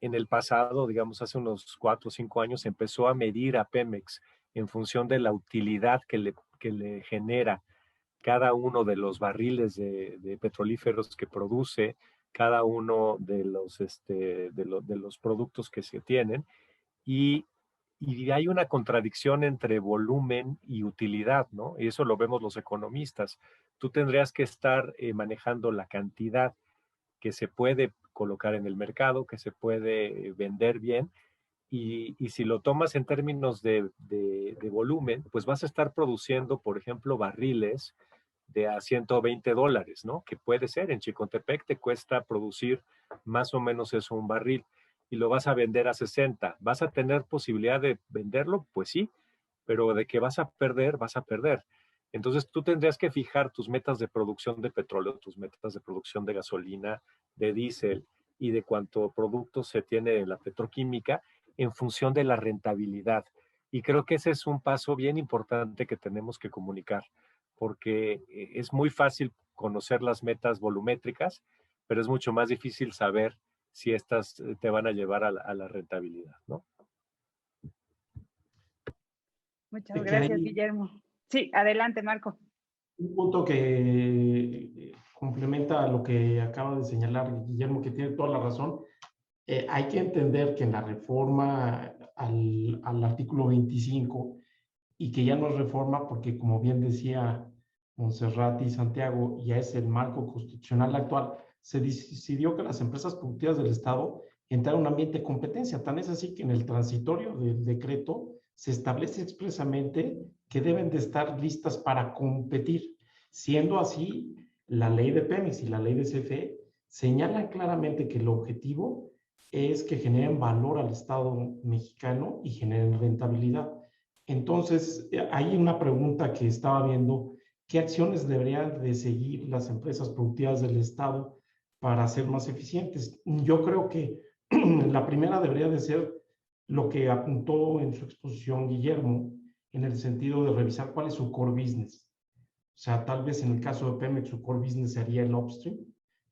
el pasado, digamos hace unos 4 o 5 años, empezó a medir a Pemex en función de la utilidad que le genera cada uno de los barriles de petrolíferos que produce, cada uno de los productos que se tienen. Y hay una contradicción entre volumen y utilidad, ¿no? Y eso lo vemos los economistas. Tú tendrías que estar manejando la cantidad que se puede colocar en el mercado, que se puede vender bien, y si lo tomas en términos de volumen, pues vas a estar produciendo, por ejemplo, barriles de a $120, ¿no? Que puede ser, en Chicontepec te cuesta producir más o menos eso, un barril, y lo vas a vender a 60. ¿Vas a tener posibilidad de venderlo? Pues sí, pero de que vas a perder, vas a perder. Entonces tú tendrías que fijar tus metas de producción de petróleo, tus metas de producción de gasolina, de diésel y de cuánto producto se tiene en la petroquímica en función de la rentabilidad. Y creo que ese es un paso bien importante que tenemos que comunicar, porque es muy fácil conocer las metas volumétricas, pero es mucho más difícil saber si estas te van a llevar a la rentabilidad, ¿no? Muchas gracias, Guillermo. Sí, adelante, Marco. Un punto que complementa a lo que acaba de señalar Guillermo, que tiene toda la razón. Hay que entender que en la reforma al artículo 25, y que ya no es reforma porque, como bien decía Montserrat y Santiago, ya es el marco constitucional actual, se decidió que las empresas productivas del Estado entraran en un ambiente de competencia. Tan es así que en el transitorio del decreto se establece expresamente que deben de estar listas para competir. Siendo así, la ley de Pemex y la ley de CFE señalan claramente que el objetivo es que generen valor al Estado mexicano y generen rentabilidad. Entonces, hay una pregunta que estaba viendo: ¿qué acciones deberían de seguir las empresas productivas del Estado para ser más eficientes? Yo creo que la primera debería de ser lo que apuntó en su exposición Guillermo, en el sentido de revisar cuál es su core business. O sea, tal vez en el caso de Pemex su core business sería el upstream,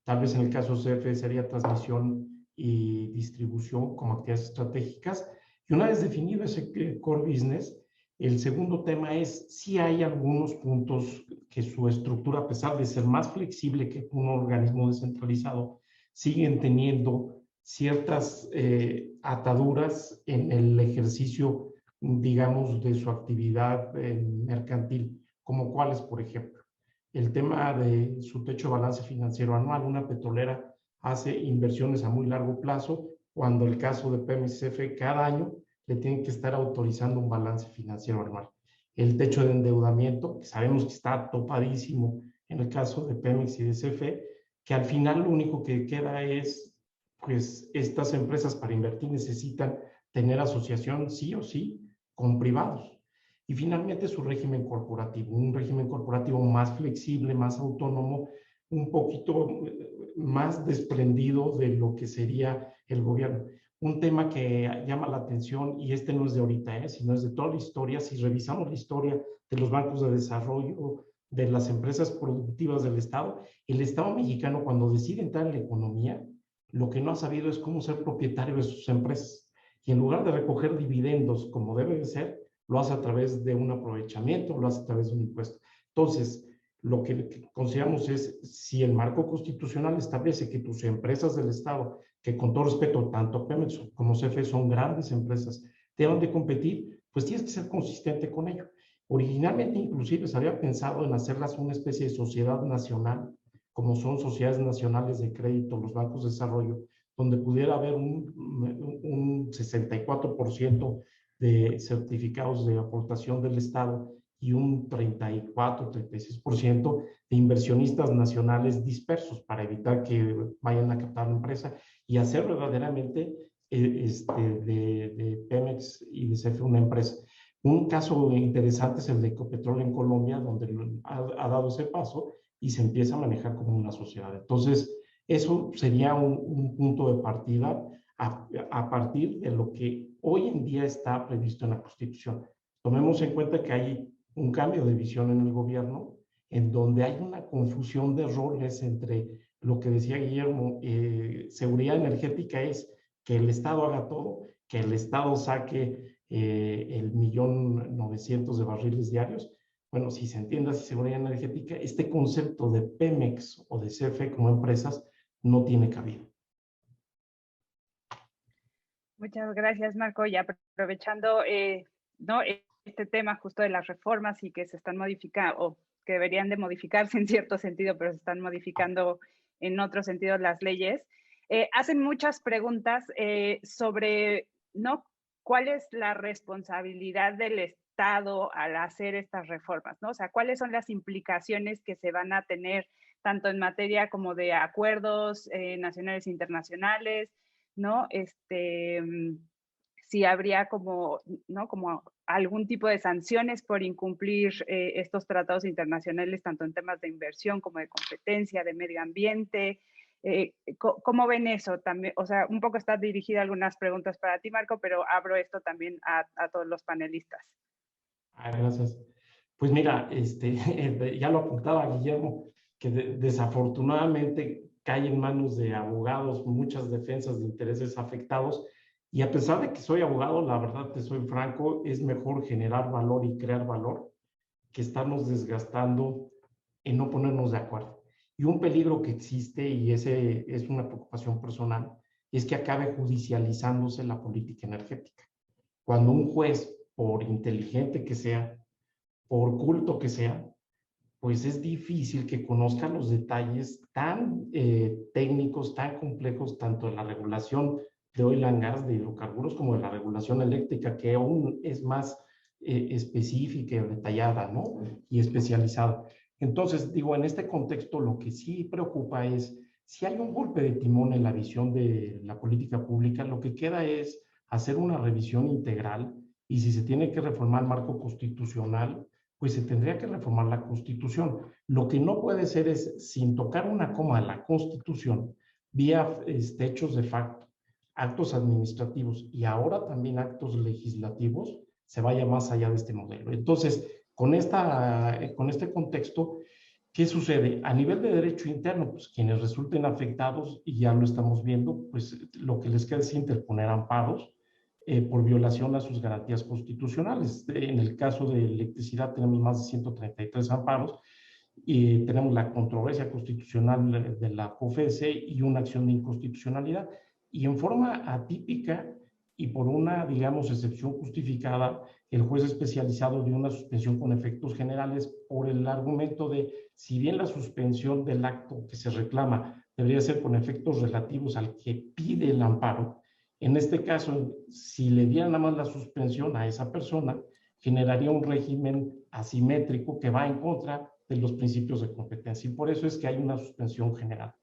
tal vez en el caso de CFE sería transmisión y distribución como actividades estratégicas. Y una vez definido ese core business, el segundo tema es si hay algunos puntos que su estructura, a pesar de ser más flexible que un organismo descentralizado, siguen teniendo ciertas ataduras en el ejercicio, digamos, de su actividad mercantil, como cuáles, por ejemplo. El tema de su techo de balance financiero anual. Una petrolera hace inversiones a muy largo plazo, cuando el caso de Pemex y CFE cada año le tienen que estar autorizando un balance financiero anual. El techo de endeudamiento, que sabemos que está topadísimo en el caso de Pemex y de CFE, que al final lo único que queda es pues estas empresas para invertir necesitan tener asociación sí o sí con privados. Y finalmente su régimen corporativo, un régimen corporativo más flexible, más autónomo, un poquito más desprendido de lo que sería el gobierno. Un tema que llama la atención, y este no es de ahorita, sino es de toda la historia. Si revisamos la historia de los bancos de desarrollo, de las empresas productivas del Estado, el Estado mexicano, cuando decide entrar en la economía, lo que no ha sabido es cómo ser propietario de sus empresas. Y en lugar de recoger dividendos como debe de ser, lo hace a través de un aprovechamiento, lo hace a través de un impuesto. Entonces, lo que consideramos es, si el marco constitucional establece que tus empresas del Estado, que con todo respeto, tanto Pemex como CFE son grandes empresas, deben de competir, pues tienes que ser consistente con ello. Originalmente, inclusive, se había pensado en hacerlas una especie de sociedad nacional, como son sociedades nacionales de crédito, los bancos de desarrollo, donde pudiera haber un 64% de certificados de aportación del Estado y un 34-36% de inversionistas nacionales dispersos para evitar que vayan a captar la empresa y hacer verdaderamente de Pemex y de CFE una empresa. Un caso interesante es el de Ecopetrol en Colombia, donde ha dado ese paso y se empieza a manejar como una sociedad. Entonces, eso sería un punto de partida a partir de lo que hoy en día está previsto en la Constitución. Tomemos en cuenta que hay un cambio de visión en el gobierno, en donde hay una confusión de roles entre lo que decía Guillermo, seguridad energética es que el Estado haga todo, que el Estado saque el 1.900.000 de barriles diarios. Bueno, si se entiende así seguridad energética, este concepto de Pemex o de CFE como empresas no tiene cabida. Muchas gracias, Marco. Y aprovechando ¿no? este tema justo de las reformas y que se están modificando, o que deberían de modificarse en cierto sentido, pero se están modificando en otro sentido las leyes, hacen muchas preguntas sobre ¿no? cuál es la responsabilidad del Estado al hacer estas reformas, ¿no? O sea, cuáles son las implicaciones que se van a tener tanto en materia como de acuerdos nacionales e internacionales, ¿no? Si habría como, ¿no? como algún tipo de sanciones por incumplir estos tratados internacionales, tanto en temas de inversión como de competencia, de medio ambiente. ¿Cómo ven eso también? O sea, un poco está dirigida algunas preguntas para ti, Marco, pero abro esto también a todos los panelistas. Gracias. Pues mira, ya lo apuntaba Guillermo, que desafortunadamente cae en manos de abogados muchas defensas de intereses afectados, y a pesar de que soy abogado, la verdad te soy franco, es mejor generar valor y crear valor que estarnos desgastando en no ponernos de acuerdo. Y un peligro que existe, y ese es una preocupación personal, es que acabe judicializándose la política energética. Cuando un juez, por inteligente que sea, por culto que sea, pues es difícil que conozca los detalles tan técnicos, tan complejos, tanto de la regulación de oil and gas, de hidrocarburos, como de la regulación eléctrica, que aún es más específica y detallada, ¿no? Y especializada. Entonces, digo, en este contexto lo que sí preocupa es, si hay un golpe de timón en la visión de la política pública, lo que queda es hacer una revisión integral, y si se tiene que reformar el marco constitucional, pues se tendría que reformar la Constitución. Lo que no puede ser es, sin tocar una coma a la Constitución, vía hechos de facto, actos administrativos y ahora también actos legislativos, se vaya más allá de este modelo. Entonces, con este contexto, ¿qué sucede? A nivel de derecho interno, pues quienes resulten afectados, y ya lo estamos viendo, pues lo que les queda es interponer amparos por violación a sus garantías constitucionales. En el caso de electricidad tenemos más de 133 amparos y tenemos la controversia constitucional de la COFESE y una acción de inconstitucionalidad. Y en forma atípica y por una, digamos, excepción justificada, el juez especializado dio una suspensión con efectos generales por el argumento de, si bien la suspensión del acto que se reclama debería ser con efectos relativos al que pide el amparo, en este caso, si le dieran nada más la suspensión a esa persona, generaría un régimen asimétrico que va en contra de los principios de competencia, y por eso es que hay una suspensión general.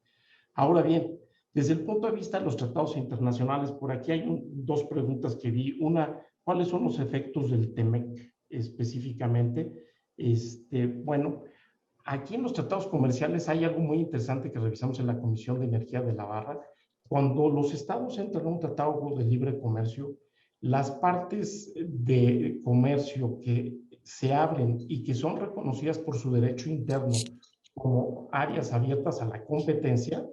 Ahora bien, Desde el punto de vista de los tratados internacionales, por aquí hay dos preguntas que vi. Una, ¿cuáles son los efectos del TEMEC específicamente? Bueno, aquí en los tratados comerciales hay algo muy interesante que revisamos en la Comisión de Energía de Navarra. Cuando los estados entran a un tratado de libre comercio, las partes de comercio que se abren y que son reconocidas por su derecho interno como áreas abiertas a la competencia,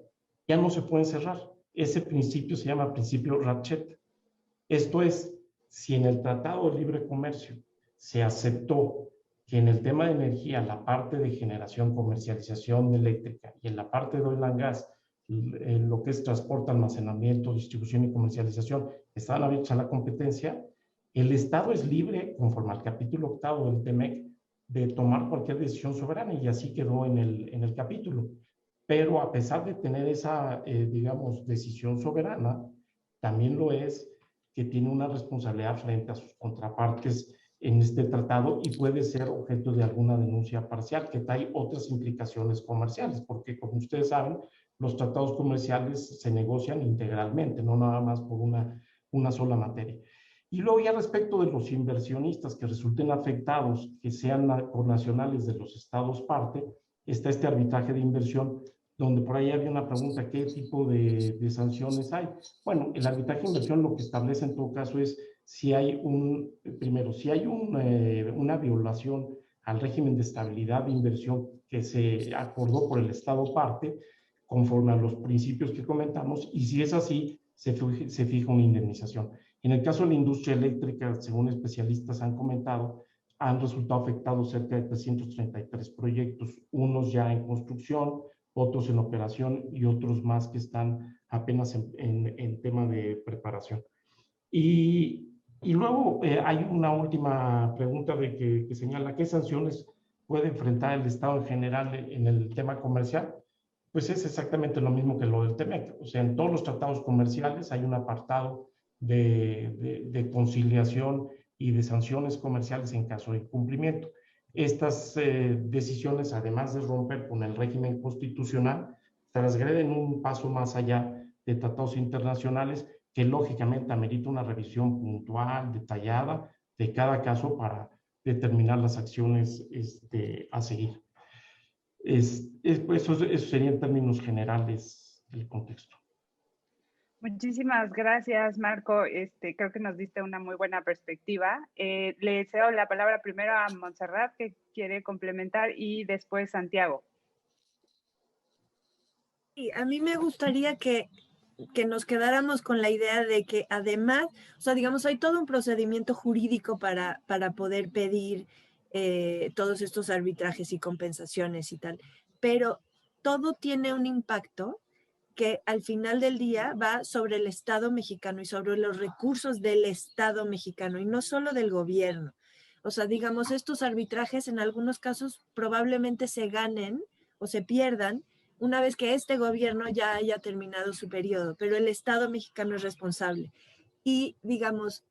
ya no se pueden cerrar. Ese principio se llama principio Ratchet. Esto es, si en el Tratado de Libre Comercio se aceptó que en el tema de energía, la parte de generación, comercialización eléctrica y en la parte de oil and gas, lo que es transporte, almacenamiento, distribución y comercialización, están abiertos a la competencia, el Estado es libre, conforme al capítulo 8 del TEMEC, de tomar cualquier decisión soberana, y así quedó en el capítulo. Pero a pesar de tener esa, digamos, decisión soberana, también lo es que tiene una responsabilidad frente a sus contrapartes en este tratado y puede ser objeto de alguna denuncia parcial que trae otras implicaciones comerciales, porque como ustedes saben, los tratados comerciales se negocian integralmente, no nada más por una sola materia. Y luego ya respecto de los inversionistas que resulten afectados, que sean por nacionales de los estados parte, está este arbitraje de inversión, donde por ahí había una pregunta, ¿qué tipo de sanciones hay? Bueno, el arbitraje de inversión lo que establece en todo caso es si hay una violación al régimen de estabilidad de inversión que se acordó por el Estado parte, conforme a los principios que comentamos, y si es así, se fija una indemnización. En el caso de la industria eléctrica, según especialistas han comentado, han resultado afectados cerca de 333 proyectos, unos ya en construcción, otros en operación y otros más que están apenas en tema de preparación. Y luego hay una última pregunta que señala qué sanciones puede enfrentar el Estado en general en el tema comercial. Pues es exactamente lo mismo que lo del TEMEC. O sea, en todos los tratados comerciales hay un apartado de conciliación y de sanciones comerciales en caso de incumplimiento. Estas decisiones, además de romper con el régimen constitucional, transgreden un paso más allá de tratados internacionales que lógicamente amerita una revisión puntual, detallada de cada caso para determinar las acciones a seguir. Pues eso sería en términos generales el contexto. Muchísimas gracias, Marco. Creo que nos diste una muy buena perspectiva. Le cedo la palabra primero a Montserrat, que quiere complementar, y después Santiago. Y a mí me gustaría que nos quedáramos con la idea de que además, o sea, digamos, hay todo un procedimiento jurídico para poder pedir todos estos arbitrajes y compensaciones y tal, pero todo tiene un impacto que al final del día va sobre el Estado mexicano y sobre los recursos del Estado mexicano y no solo del gobierno. O sea, digamos, estos arbitrajes en algunos casos probablemente se ganen o se pierdan una vez que este gobierno ya haya terminado su periodo, pero el Estado mexicano es responsable. Y digamos,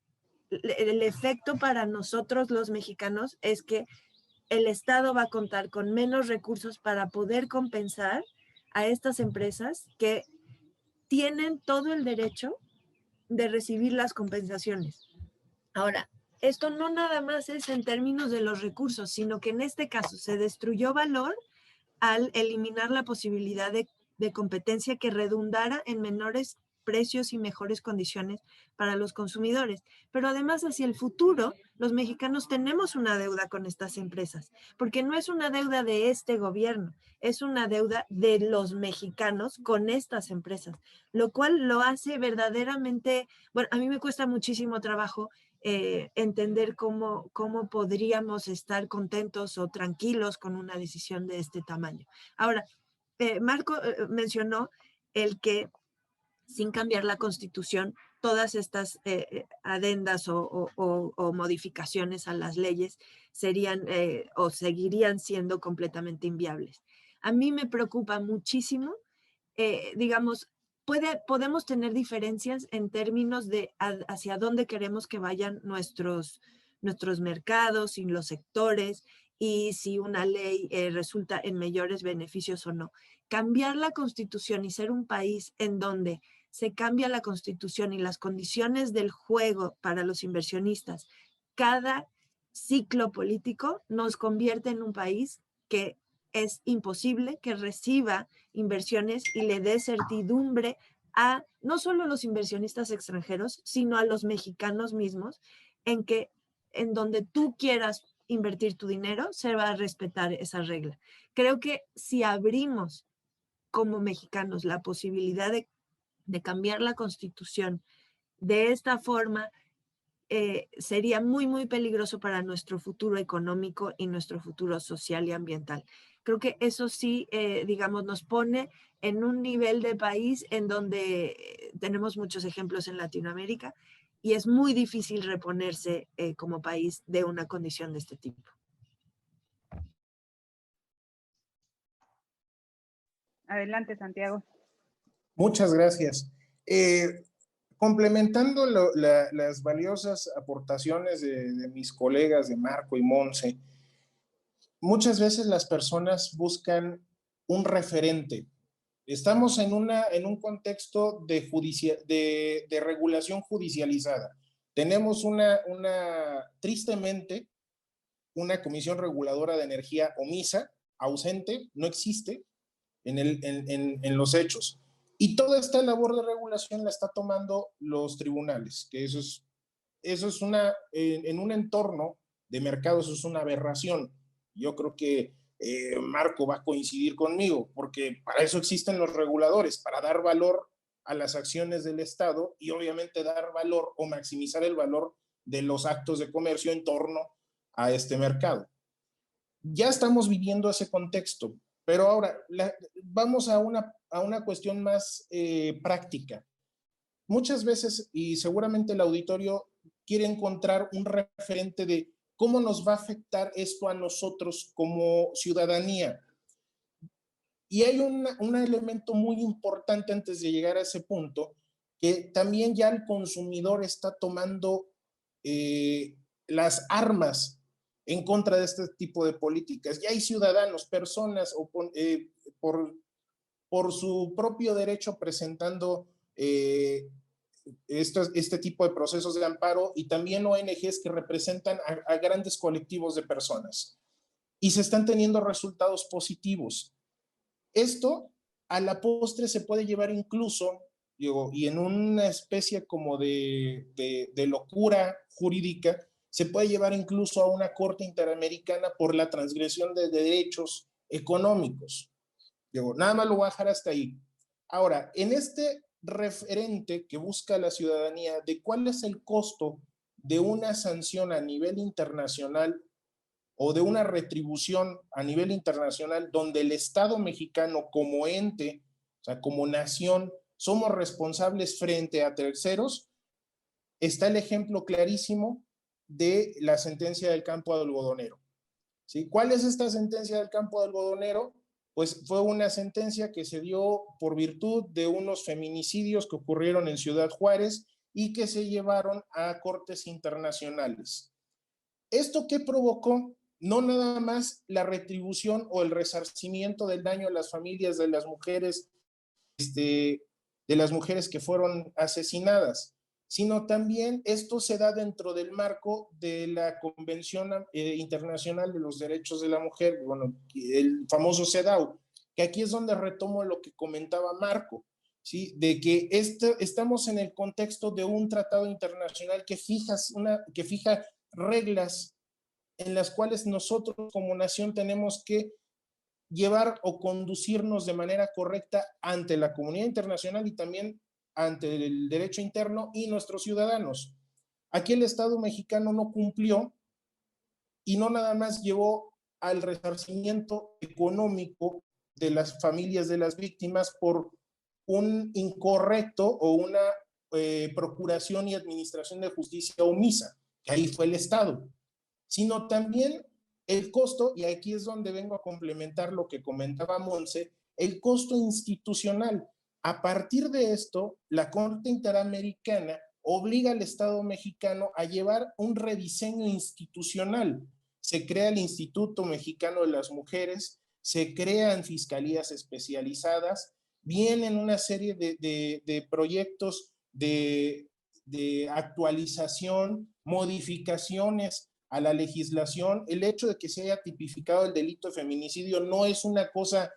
el efecto para nosotros los mexicanos es que el Estado va a contar con menos recursos para poder compensar a estas empresas que tienen todo el derecho de recibir las compensaciones. Ahora, esto no nada más es en términos de los recursos, sino que en este caso se destruyó valor al eliminar la posibilidad de competencia que redundara en menores precios y mejores condiciones para los consumidores. Pero además, hacia el futuro, los mexicanos tenemos una deuda con estas empresas, porque no es una deuda de este gobierno, es una deuda de los mexicanos con estas empresas, lo cual lo hace verdaderamente, bueno, a mí me cuesta muchísimo trabajo entender cómo podríamos estar contentos o tranquilos con una decisión de este tamaño. Ahora, Marco mencionó el que sin cambiar la Constitución, todas estas adendas o modificaciones a las leyes serían o seguirían siendo completamente inviables. A mí me preocupa muchísimo, digamos, podemos tener diferencias en términos de hacia dónde queremos que vayan nuestros mercados y los sectores y si una ley resulta en mayores beneficios o no. Cambiar la Constitución y ser un país en donde se cambia la Constitución y las condiciones del juego para los inversionistas cada ciclo político nos convierte en un país que es imposible que reciba inversiones y le dé certidumbre a no solo los inversionistas extranjeros, sino a los mexicanos mismos, en donde tú quieras invertir tu dinero, se va a respetar esa regla. Creo que si abrimos como mexicanos la posibilidad de cambiar la Constitución de esta forma, sería muy, muy peligroso para nuestro futuro económico y nuestro futuro social y ambiental. Creo que eso sí, digamos, nos pone en un nivel de país en donde tenemos muchos ejemplos en Latinoamérica y es muy difícil reponerse como país de una condición de este tipo. Adelante, Santiago. Muchas gracias. Complementando las valiosas aportaciones de mis colegas de Marco y Monse, muchas veces las personas buscan un referente. Estamos en un contexto de regulación judicializada. Tenemos tristemente, una Comisión Reguladora de Energía omisa, ausente, no existe en los hechos. Y toda esta labor de regulación la está tomando los tribunales, que eso es en un entorno de mercado, eso es una aberración. Yo creo que Marco va a coincidir conmigo, porque para eso existen los reguladores, para dar valor a las acciones del Estado y obviamente dar valor o maximizar el valor de los actos de comercio en torno a este mercado. Ya estamos viviendo ese contexto, pero ahora vamos a una cuestión más práctica. Muchas veces, y seguramente el auditorio quiere encontrar un referente de cómo nos va a afectar esto a nosotros como ciudadanía. Y hay un elemento muy importante antes de llegar a ese punto, que también ya el consumidor está tomando las armas en contra de este tipo de políticas. Ya hay ciudadanos, personas, por su propio derecho presentando este tipo de procesos de amparo, y también ONGs que representan a grandes colectivos de personas. Y se están teniendo resultados positivos. Esto a la postre se puede llevar incluso, y en una especie como de locura jurídica, se puede llevar incluso a una corte interamericana por la transgresión de derechos económicos. Nada más lo voy a dejar hasta ahí. Ahora, en este referente que busca la ciudadanía de cuál es el costo de una sanción a nivel internacional o de una retribución a nivel internacional donde el Estado mexicano como ente, o sea, como nación, somos responsables frente a terceros, está el ejemplo clarísimo de la sentencia del campo algodonero. ¿Sí? ¿Cuál es esta sentencia del campo algodonero? Pues fue una sentencia que se dio por virtud de unos feminicidios que ocurrieron en Ciudad Juárez y que se llevaron a cortes internacionales. ¿Esto qué provocó? No nada más la retribución o el resarcimiento del daño a las familias de las mujeres, que fueron asesinadas, sino también esto se da dentro del marco de la Convención Internacional de los Derechos de la Mujer, bueno, el famoso CEDAW, que aquí es donde retomo lo que comentaba Marco, ¿sí? De que estamos en el contexto de un tratado internacional que fija reglas en las cuales nosotros como nación tenemos que llevar o conducirnos de manera correcta ante la comunidad internacional y también ante el derecho interno y nuestros ciudadanos. Aquí el Estado mexicano no cumplió y no nada más llevó al resarcimiento económico de las familias de las víctimas por un incorrecto o una procuración y administración de justicia omisa, que ahí fue el Estado, sino también el costo, y aquí es donde vengo a complementar lo que comentaba Monse, el costo institucional. A partir de esto, la Corte Interamericana obliga al Estado mexicano a llevar un rediseño institucional. se crea el Instituto Mexicano de las Mujeres, se crean fiscalías especializadas, vienen una serie de proyectos de actualización, modificaciones a la legislación. El hecho de que se haya tipificado el delito de feminicidio no es una cosa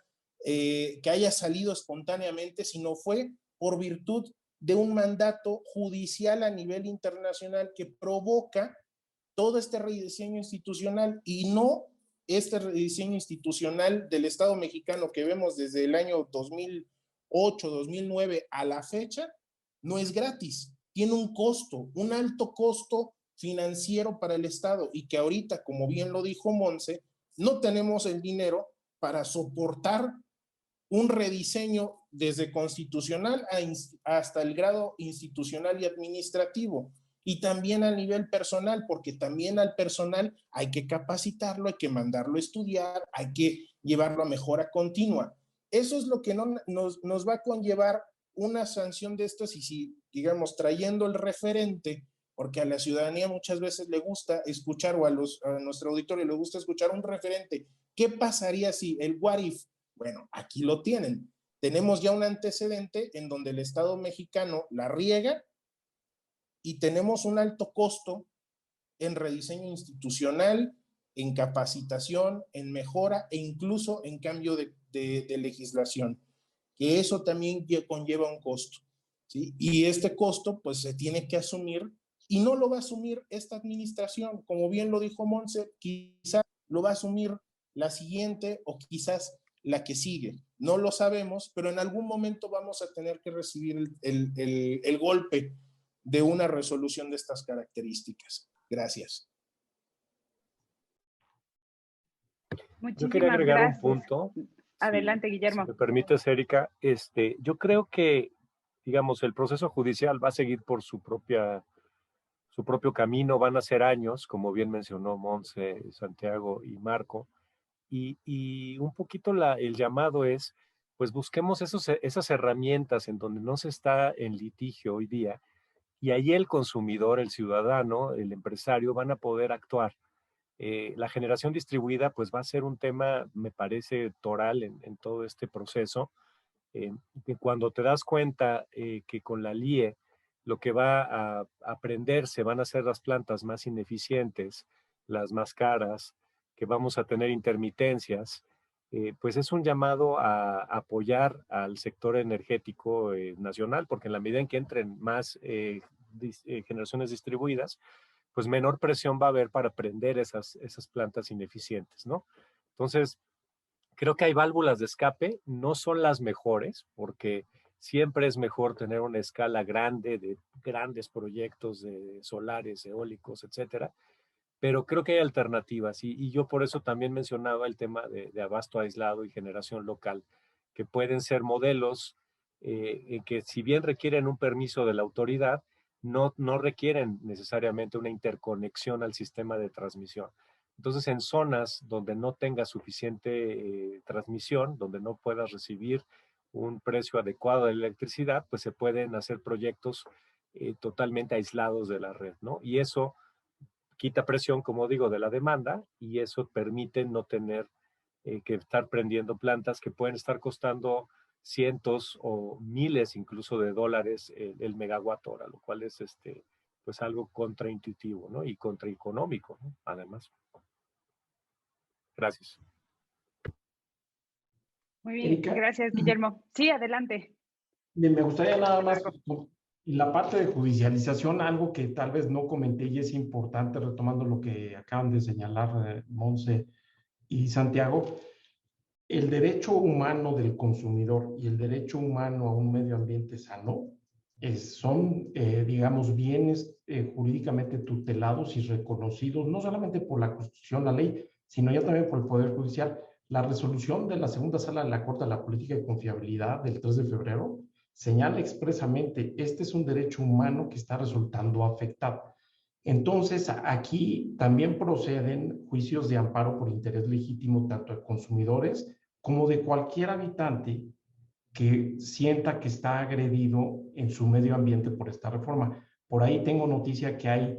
que haya salido espontáneamente, sino fue por virtud de un mandato judicial a nivel internacional que provoca todo este rediseño institucional, y no este rediseño institucional del Estado mexicano que vemos desde el año 2008, 2009 a la fecha, no es gratis, tiene un costo, un alto costo financiero para el Estado, y que ahorita, como bien lo dijo Monse, no tenemos el dinero para soportar un rediseño desde constitucional hasta el grado institucional y administrativo, y también a nivel personal, porque también al personal hay que capacitarlo, hay que mandarlo a estudiar, hay que llevarlo a mejora continua. Eso es lo que nos va a conllevar una sanción de estas, y si, digamos, trayendo el referente, porque a la ciudadanía muchas veces le gusta escuchar, o a nuestro auditorio le gusta escuchar un referente. ¿Qué pasaría si el what if? Bueno, aquí lo tienen. Tenemos ya un antecedente en donde el Estado mexicano la riega y tenemos un alto costo en rediseño institucional, en capacitación, en mejora e incluso en cambio de legislación, que eso también conlleva un costo, ¿sí? Y este costo pues se tiene que asumir, y no lo va a asumir esta administración, como bien lo dijo Monse, quizás lo va a asumir la siguiente o quizás la que sigue. No lo sabemos, pero en algún momento vamos a tener que recibir el golpe de una resolución de estas características. Gracias. Yo quería agregar un punto. Adelante, Guillermo. Si me permites, Erika. Yo creo que, digamos, el proceso judicial va a seguir por su propio camino. Van a ser años, como bien mencionó Monse, Santiago y Marco. Y un poquito el llamado es, pues busquemos esas herramientas en donde no se está en litigio hoy día, y ahí el consumidor, el ciudadano, el empresario van a poder actuar. La generación distribuida pues va a ser un tema, me parece, toral en todo este proceso, que cuando te das cuenta que con la LIE lo que va a aprenderse van a ser las plantas más ineficientes, las más caras, que vamos a tener intermitencias, pues es un llamado a apoyar al sector energético nacional, porque en la medida en que entren más generaciones distribuidas, pues menor presión va a haber para prender esas plantas ineficientes, ¿no? Entonces, creo que hay válvulas de escape, no son las mejores, porque siempre es mejor tener una escala grande de grandes proyectos de solares, eólicos, etcétera, pero creo que hay alternativas, y yo por eso también mencionaba el tema de abasto aislado y generación local, que pueden ser modelos que si bien requieren un permiso de la autoridad, no requieren necesariamente una interconexión al sistema de transmisión. Entonces, en zonas donde no tenga suficiente transmisión, donde no puedas recibir un precio adecuado de electricidad, pues se pueden hacer proyectos totalmente aislados de la red, ¿no? Y eso quita presión, como digo, de la demanda, y eso permite no tener que estar prendiendo plantas que pueden estar costando cientos o miles incluso de dólares el megawatt hora, lo cual es pues algo contraintuitivo, ¿no? Y contraeconómico, ¿no? Además. Gracias. Muy bien, Erika. Gracias, Guillermo. Sí, adelante. Bien, me gustaría nada más, en la parte de judicialización, algo que tal vez no comenté y es importante, retomando lo que acaban de señalar Monse y Santiago, el derecho humano del consumidor y el derecho humano a un medio ambiente sano son, digamos, bienes jurídicamente tutelados y reconocidos, no solamente por la Constitución, la ley, sino ya también por el Poder Judicial. La resolución de la segunda sala de la Corte de la Política de Confiabilidad del 3 de febrero señala expresamente, este es un derecho humano que está resultando afectado. Entonces, aquí también proceden juicios de amparo por interés legítimo tanto de consumidores como de cualquier habitante que sienta que está agredido en su medio ambiente por esta reforma. Por ahí tengo noticia que hay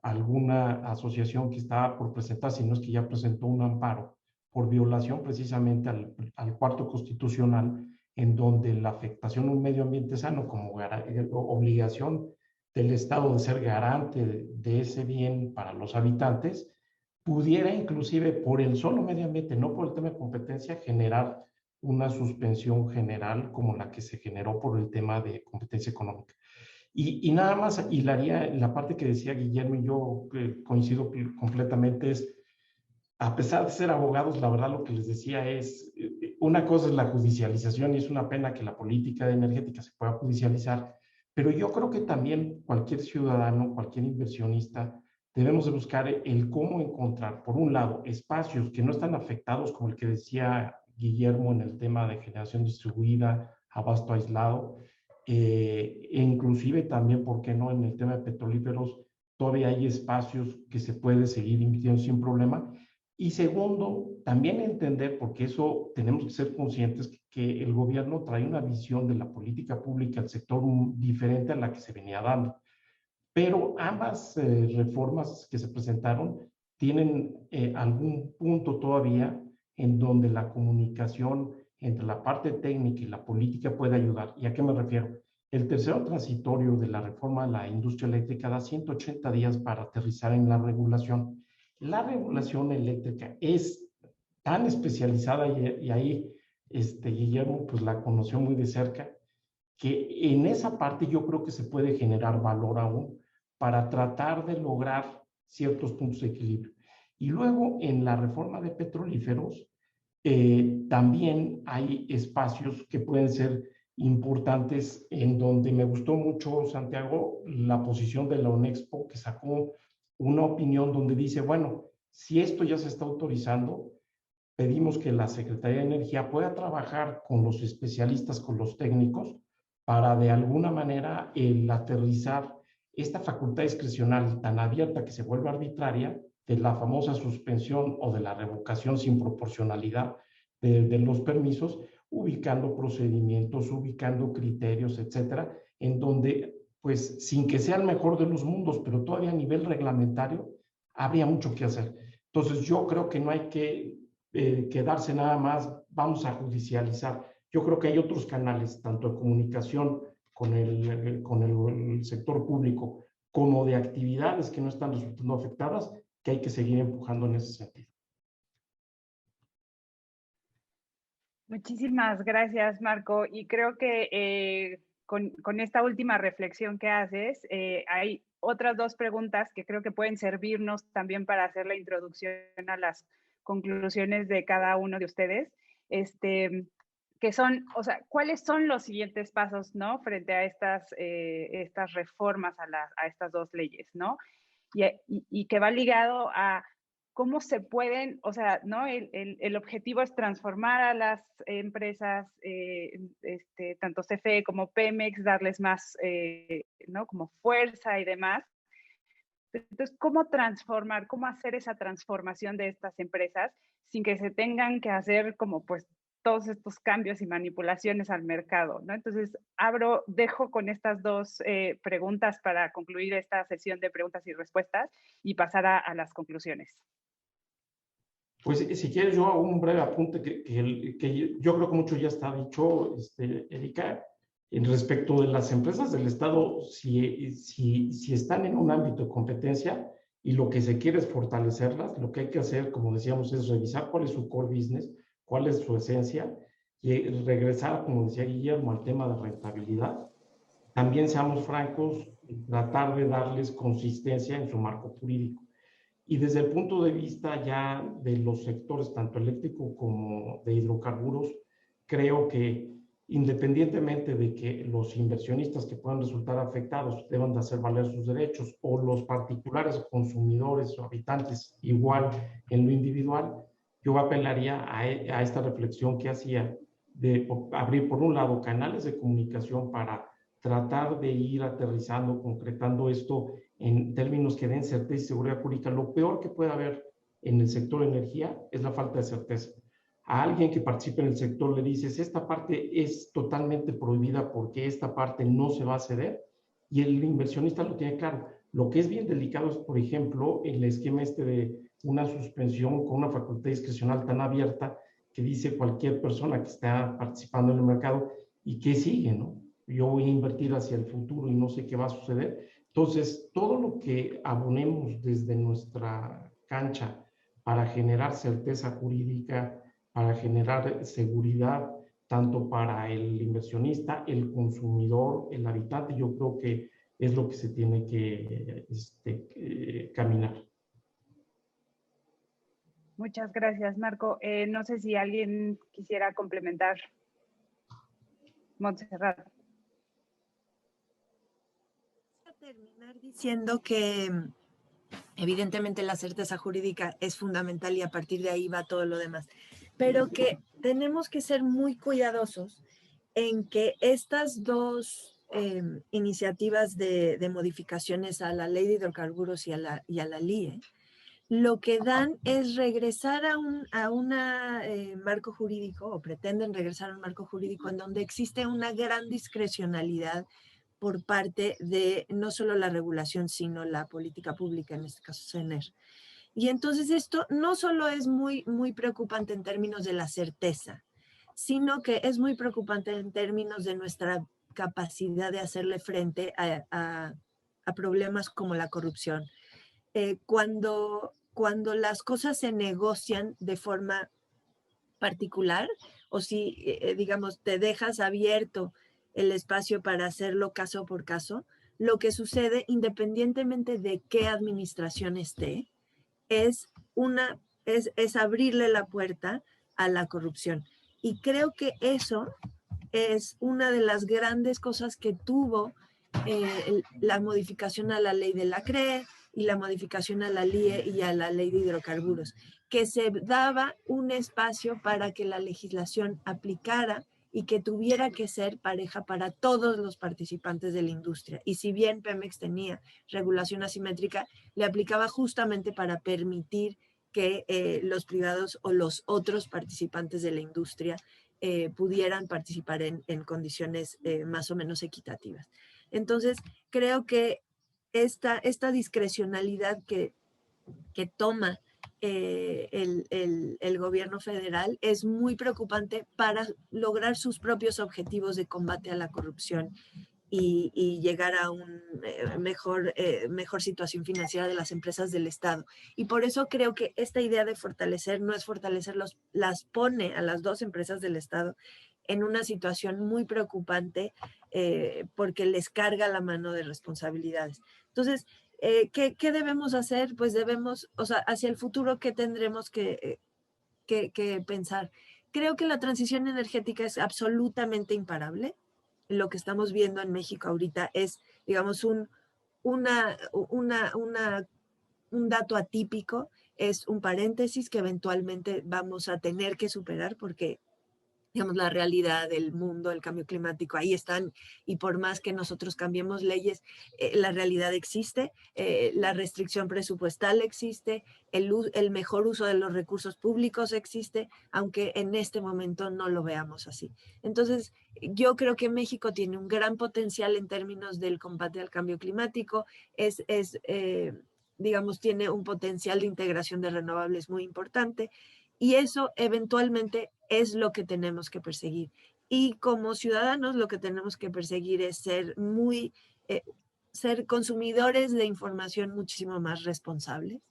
alguna asociación que estaba por presentar, si no es que ya presentó un amparo por violación precisamente al cuarto constitucional, en donde la afectación a un medio ambiente sano como obligación del Estado de ser garante de ese bien para los habitantes, pudiera inclusive por el solo medio ambiente, no por el tema de competencia, generar una suspensión general como la que se generó por el tema de competencia económica. Y nada más hilaría la parte que decía Guillermo, y yo coincido completamente, es, a pesar de ser abogados, la verdad lo que les decía es, una cosa es la judicialización y es una pena que la política energética se pueda judicializar, pero yo creo que también cualquier ciudadano, cualquier inversionista, debemos de buscar el cómo encontrar, por un lado, espacios que no están afectados, como el que decía Guillermo en el tema de generación distribuida, abasto aislado, e inclusive también, ¿por qué no?, en el tema de petrolíferos, todavía hay espacios que se puede seguir invirtiendo sin problema. Y segundo, también entender, porque eso tenemos que ser conscientes, que el gobierno trae una visión de la política pública al sector diferente a la que se venía dando. Pero ambas reformas que se presentaron tienen algún punto todavía en donde la comunicación entre la parte técnica y la política puede ayudar. ¿Y a qué me refiero? El tercero transitorio de la reforma a la industria eléctrica da 180 días para aterrizar en la regulación. La regulación eléctrica es tan especializada y ahí Guillermo pues la conoció muy de cerca, que en esa parte yo creo que se puede generar valor aún para tratar de lograr ciertos puntos de equilibrio. Y luego en la reforma de petrolíferos también hay espacios que pueden ser importantes, en donde me gustó mucho, Santiago, la posición de la UNEXPO, que sacó una opinión donde dice, bueno, si esto ya se está autorizando, pedimos que la Secretaría de Energía pueda trabajar con los especialistas, con los técnicos, para de alguna manera el aterrizar esta facultad discrecional tan abierta que se vuelve arbitraria, de la famosa suspensión o de la revocación sin proporcionalidad de los permisos, ubicando procedimientos, ubicando criterios, etcétera, en donde, pues, sin que sea el mejor de los mundos, pero todavía a nivel reglamentario, habría mucho que hacer. Entonces, yo creo que no hay que quedarse nada más, vamos a judicializar. Yo creo que hay otros canales, tanto de comunicación con el sector público, como de actividades que no están resultando afectadas, que hay que seguir empujando en ese sentido. Muchísimas gracias, Marco. Y creo que con esta última reflexión que haces, hay otras dos preguntas que creo que pueden servirnos también para hacer la introducción a las conclusiones de cada uno de ustedes, que son, o sea, ¿cuáles son los siguientes pasos, ¿no?, frente a estas reformas a estas dos leyes, ¿no? Y que va ligado a cómo se pueden, o sea, ¿no? El objetivo es transformar a las empresas, tanto CFE como Pemex, darles más, ¿no?, como fuerza y demás. Entonces, ¿cómo transformar, cómo hacer esa transformación de estas empresas sin que se tengan que hacer como pues todos estos cambios y manipulaciones al mercado, ¿no? Entonces, dejo con estas dos preguntas para concluir esta sesión de preguntas y respuestas y pasar a las conclusiones. Pues si quieres yo hago un breve apunte que yo creo que mucho ya está dicho, Erika, en respecto de las empresas del Estado, si están en un ámbito de competencia y lo que se quiere es fortalecerlas, lo que hay que hacer, como decíamos, es revisar cuál es su core business, cuál es su esencia, y regresar, como decía Guillermo, al tema de rentabilidad. También seamos francos, tratar de darles consistencia en su marco jurídico. Y desde el punto de vista ya de los sectores, tanto eléctrico como de hidrocarburos, creo que independientemente de que los inversionistas que puedan resultar afectados deban de hacer valer sus derechos, o los particulares consumidores o habitantes igual en lo individual, yo apelaría a esta reflexión que hacía de abrir, por un lado, canales de comunicación para tratar de ir aterrizando, concretando esto en términos que den certeza y seguridad jurídica. Lo peor que puede haber en el sector de energía es la falta de certeza. A alguien que participe en el sector le dices, esta parte es totalmente prohibida porque esta parte no se va a ceder, y el inversionista lo tiene claro. Lo que es bien delicado es, por ejemplo, el esquema este de una suspensión con una facultad discrecional tan abierta que dice cualquier persona que está participando en el mercado y qué sigue, ¿no? Yo voy a invertir hacia el futuro y no sé qué va a suceder. Entonces, todo lo que abonemos desde nuestra cancha para generar certeza jurídica, para generar seguridad, tanto para el inversionista, el consumidor, el habitante, yo creo que es lo que se tiene que caminar. Muchas gracias, Marco. No sé si alguien quisiera complementar. Montserrat. Voy a terminar diciendo que evidentemente la certeza jurídica es fundamental y a partir de ahí va todo lo demás, pero que tenemos que ser muy cuidadosos en que estas dos iniciativas de modificaciones a la ley de hidrocarburos y a la LIE, lo que dan es regresar a un marco jurídico, o pretenden regresar a un marco jurídico en donde existe una gran discrecionalidad por parte de no solo la regulación, sino la política pública, en este caso CENER. Y entonces esto no solo es muy, muy preocupante en términos de la certeza, sino que es muy preocupante en términos de nuestra capacidad de hacerle frente a problemas como la corrupción. Cuando las cosas se negocian de forma particular, o si, digamos, te dejas abierto el espacio para hacerlo caso por caso, lo que sucede, independientemente de qué administración esté, es abrirle la puerta a la corrupción. Y creo que eso es una de las grandes cosas que tuvo la modificación a la ley de la CRE y la modificación a la LIE y a la ley de hidrocarburos, que se daba un espacio para que la legislación aplicara y que tuviera que ser pareja para todos los participantes de la industria. Y si bien Pemex tenía regulación asimétrica, le aplicaba justamente para permitir que los privados o los otros participantes de la industria pudieran participar en condiciones más o menos equitativas. Entonces, creo que esta discrecionalidad que toma el gobierno federal es muy preocupante para lograr sus propios objetivos de combate a la corrupción y llegar a una mejor situación financiera de las empresas del Estado. Y por eso creo que esta idea de fortalecer no es fortalecerlos, las pone a las dos empresas del Estado en una situación muy preocupante porque les carga la mano de responsabilidades. Entonces, ¿qué debemos hacer? Pues debemos, o sea, hacia el futuro, ¿qué tendremos que pensar? Creo que la transición energética es absolutamente imparable. Lo que estamos viendo en México ahorita es, digamos, un dato atípico, es un paréntesis que eventualmente vamos a tener que superar porque, digamos, la realidad del mundo, el cambio climático, ahí están, y por más que nosotros cambiemos leyes, la realidad existe, la restricción presupuestal existe, el mejor uso de los recursos públicos existe, aunque en este momento no lo veamos así. Entonces, yo creo que México tiene un gran potencial en términos del combate al cambio climático, digamos, tiene un potencial de integración de renovables muy importante, y eso eventualmente es lo que tenemos que perseguir. Y como ciudadanos lo que tenemos que perseguir es ser consumidores de información muchísimo más responsables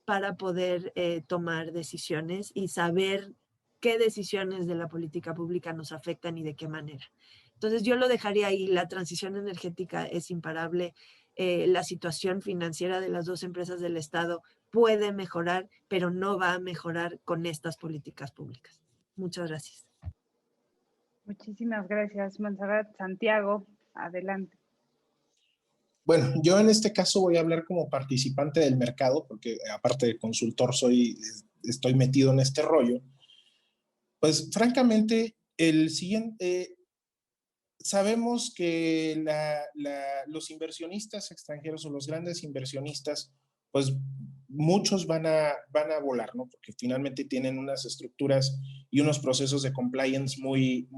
para poder tomar decisiones y saber qué decisiones de la política pública nos afectan y de qué manera. Entonces yo lo dejaría ahí. La transición energética es imparable. La situación financiera de las dos empresas del Estado puede mejorar, pero no va a mejorar con estas políticas públicas. Muchas gracias. Muchísimas gracias, Montserrat. Santiago, adelante. Bueno, yo en este caso voy a hablar como participante del mercado, porque aparte de consultor estoy metido en este rollo. Pues francamente, sabemos que los inversionistas extranjeros o los grandes inversionistas, pues muchos van a volar, ¿no? Porque finalmente tienen unas estructuras y unos procesos de compliance muy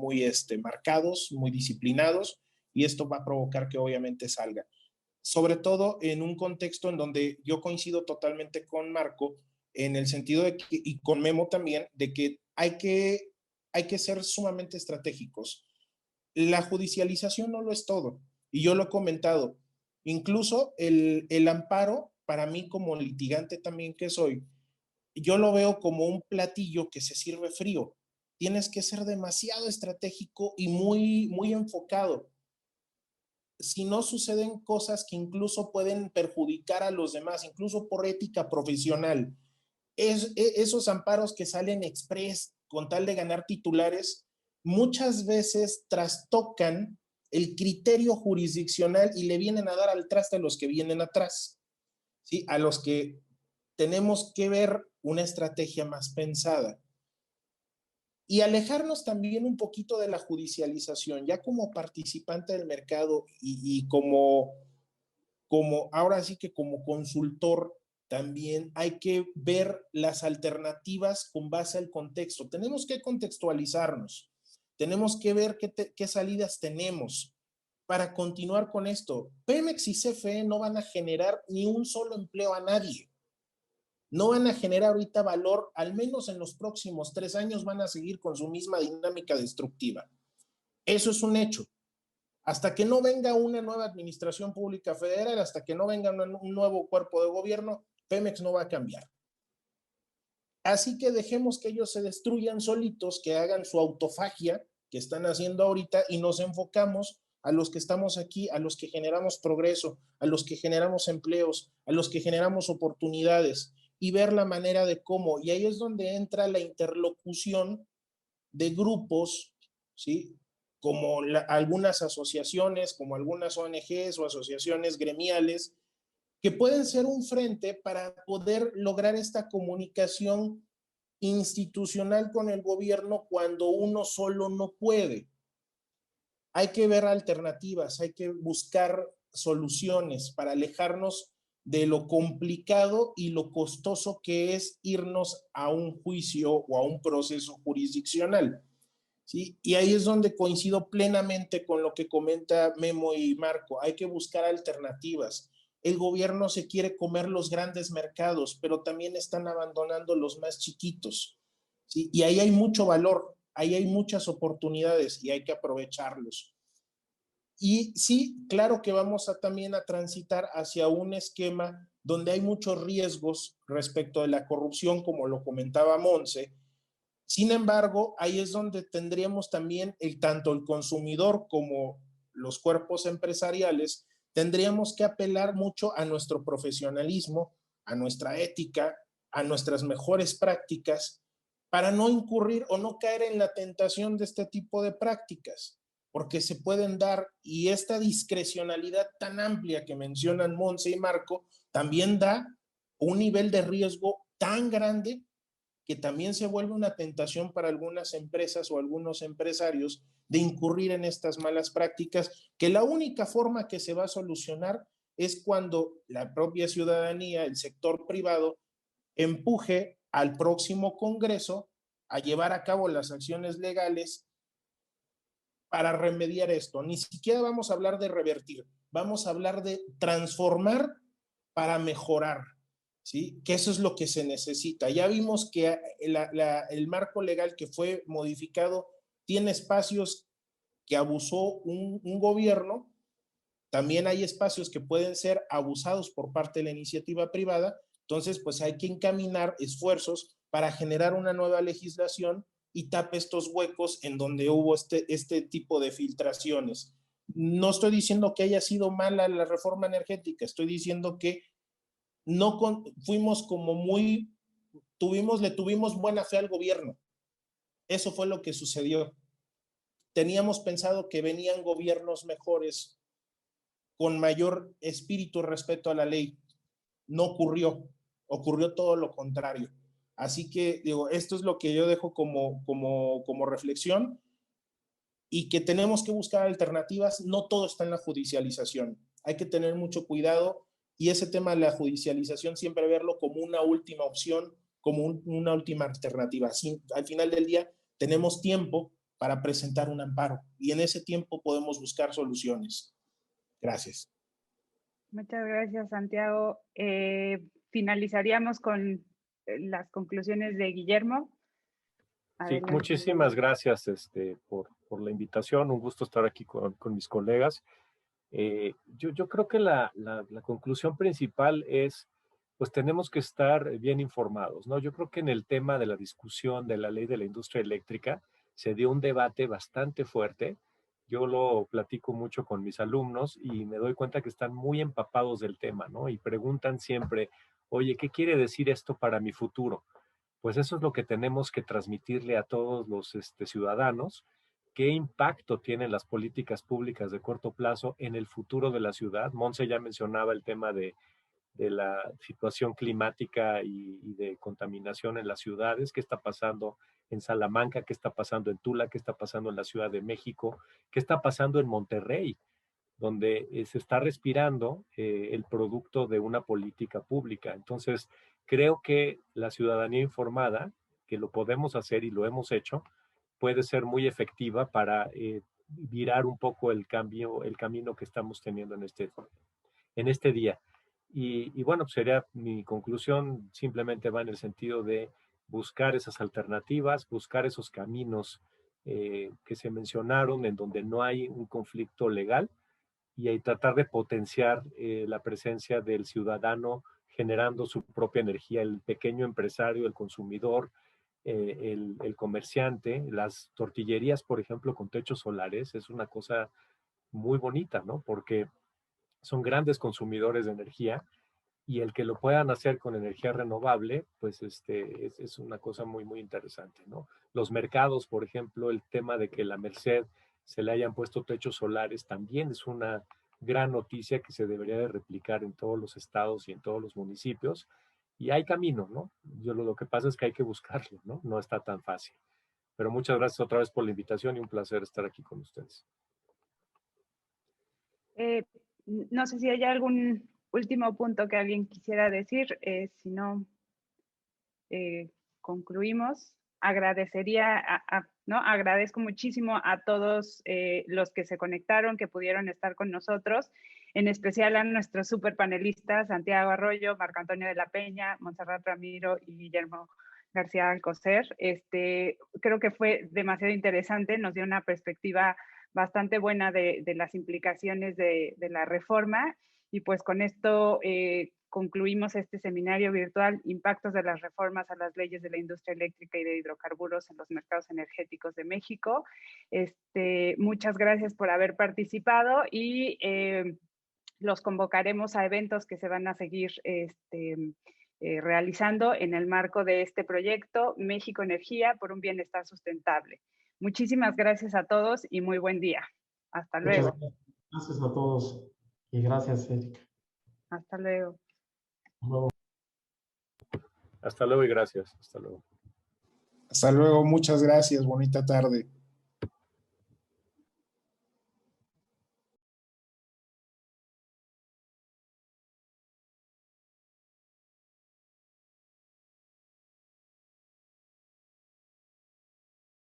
marcados, muy disciplinados, y esto va a provocar que obviamente salga. sobre todo en un contexto en donde yo coincido totalmente con Marco, en el sentido de que, y con Memo también, de que hay que ser sumamente estratégicos. La judicialización no lo es todo, y yo lo he comentado. Incluso el amparo, para mí como litigante también que soy, yo lo veo como un platillo que se sirve frío. Tienes que ser demasiado estratégico y muy enfocado. Si no, suceden cosas que incluso pueden perjudicar a los demás, incluso por ética profesional. Esos amparos que salen express con tal de ganar titulares, muchas veces trastocan el criterio jurisdiccional y le vienen a dar al traste a los que vienen atrás, ¿sí? A los que tenemos que ver una estrategia más pensada. Y alejarnos también un poquito de la judicialización, ya como participante del mercado y como ahora sí que como consultor, también hay que ver las alternativas con base al contexto. Tenemos que contextualizarnos, tenemos que ver qué salidas tenemos para continuar con esto. Pemex y CFE no van a generar ni un solo empleo a nadie. No van a generar ahorita valor, al menos en los próximos 3 años van a seguir con su misma dinámica destructiva. Eso es un hecho. Hasta que no venga una nueva administración pública federal, hasta que no venga un nuevo cuerpo de gobierno, Pemex no va a cambiar. Así que dejemos que ellos se destruyan solitos, que hagan su autofagia que están haciendo ahorita y nos enfocamos a los que estamos aquí, a los que generamos progreso, a los que generamos empleos, a los que generamos oportunidades y ver la manera de cómo. Y ahí es donde entra la interlocución de grupos, ¿sí? Como algunas asociaciones, como algunas ONGs o asociaciones gremiales, que pueden ser un frente para poder lograr esta comunicación institucional con el gobierno cuando uno solo no puede. Hay que ver alternativas, hay que buscar soluciones para alejarnos de lo complicado y lo costoso que es irnos a un juicio o a un proceso jurisdiccional. ¿Sí? Y ahí es donde coincido plenamente con lo que comenta Memo y Marco. Hay que buscar alternativas. El gobierno se quiere comer los grandes mercados, pero también están abandonando los más chiquitos, ¿sí? Y ahí hay mucho valor, ahí hay muchas oportunidades y hay que aprovecharlos. Y sí, claro que vamos también a transitar hacia un esquema donde hay muchos riesgos respecto de la corrupción, como lo comentaba Monse. Sin embargo, ahí es donde tendríamos también tanto el consumidor como los cuerpos empresariales, tendríamos que apelar mucho a nuestro profesionalismo, a nuestra ética, a nuestras mejores prácticas, para no incurrir o no caer en la tentación de este tipo de prácticas, porque se pueden dar, y esta discrecionalidad tan amplia que mencionan Monse y Marco, también da un nivel de riesgo tan grande que también se vuelve una tentación para algunas empresas o algunos empresarios de incurrir en estas malas prácticas, que la única forma que se va a solucionar es cuando la propia ciudadanía, el sector privado, empuje al próximo Congreso a llevar a cabo las acciones legales para remediar esto. Ni siquiera vamos a hablar de revertir, vamos a hablar de transformar para mejorar. ¿Sí? Que eso es lo que se necesita. Ya vimos que el marco legal que fue modificado tiene espacios que abusó un gobierno, también hay espacios que pueden ser abusados por parte de la iniciativa privada, entonces pues hay que encaminar esfuerzos para generar una nueva legislación y tape estos huecos en donde hubo este tipo de filtraciones. No estoy diciendo que haya sido mala la reforma energética, estoy diciendo que no fuimos como le tuvimos buena fe al gobierno. Eso fue lo que sucedió. Teníamos pensado que venían gobiernos mejores, con mayor espíritu y respeto a la ley. No ocurrió, ocurrió todo lo contrario. Así que, digo, esto es lo que yo dejo como reflexión y que tenemos que buscar alternativas. No todo está en la judicialización. Hay que tener mucho cuidado y ese tema de la judicialización siempre verlo como una última opción, como una última alternativa. Así, al final del día tenemos tiempo para presentar un amparo y en ese tiempo podemos buscar soluciones. Gracias. Muchas gracias, Santiago. Finalizaríamos con las conclusiones de Guillermo. Sí, Adelante. muchísimas gracias por la invitación. Un gusto estar aquí con mis colegas. Yo creo que la conclusión principal es, pues tenemos que estar bien informados, ¿no? Yo creo que en el tema de la discusión de la ley de la industria eléctrica se dio un debate bastante fuerte. Yo lo platico mucho con mis alumnos y me doy cuenta que están muy empapados del tema, ¿no? Y preguntan siempre, oye, ¿qué quiere decir esto para mi futuro? Pues eso es lo que tenemos que transmitirle a todos los ciudadanos. ¿Qué impacto tienen las políticas públicas de corto plazo en el futuro de la ciudad? Monse ya mencionaba el tema de la situación climática y de contaminación en las ciudades. ¿Qué está pasando en Salamanca? ¿Qué está pasando en Tula? ¿Qué está pasando en la Ciudad de México? ¿Qué está pasando en Monterrey? Donde se está respirando el producto de una política pública. Entonces, creo que la ciudadanía informada, que lo podemos hacer y lo hemos hecho, puede ser muy efectiva para virar un poco el camino que estamos teniendo en este día. Y bueno, pues sería mi conclusión, simplemente va en el sentido de buscar esas alternativas, buscar esos caminos que se mencionaron en donde no hay un conflicto legal y ahí tratar de potenciar la presencia del ciudadano generando su propia energía, el pequeño empresario, el consumidor, el comerciante, las tortillerías, por ejemplo, con techos solares, es una cosa muy bonita, ¿no? Porque son grandes consumidores de energía y el que lo puedan hacer con energía renovable, pues es una cosa muy, muy interesante, ¿no? Los mercados, por ejemplo, el tema de que la Merced se le hayan puesto techos solares también es una gran noticia que se debería de replicar en todos los estados y en todos los municipios. Y hay camino, ¿no? Lo que pasa es que hay que buscarlo, ¿no? No está tan fácil. Pero muchas gracias otra vez por la invitación y un placer estar aquí con ustedes. No sé si hay algún último punto que alguien quisiera decir. Si no, concluimos. ¿no? Agradezco muchísimo a todos los que se conectaron, que pudieron estar con nosotros, en especial a nuestros super panelistas, Santiago Arroyo, Marco Antonio de la Peña, Montserrat Ramiro y Guillermo García Alcocer. Creo que fue demasiado interesante, nos dio una perspectiva bastante buena de las implicaciones de la reforma, y pues con esto concluimos este seminario virtual, Impactos de las reformas a las leyes de la industria eléctrica y de hidrocarburos en los mercados energéticos de México. Muchas gracias por haber participado y los convocaremos a eventos que se van a seguir realizando en el marco de este proyecto México Energía por un bienestar sustentable. Muchísimas gracias a todos y muy buen día. Hasta luego. Muchas gracias a todos y gracias, Erika. Hasta luego. Hasta luego y gracias. Hasta luego. Hasta luego, muchas gracias, bonita tarde.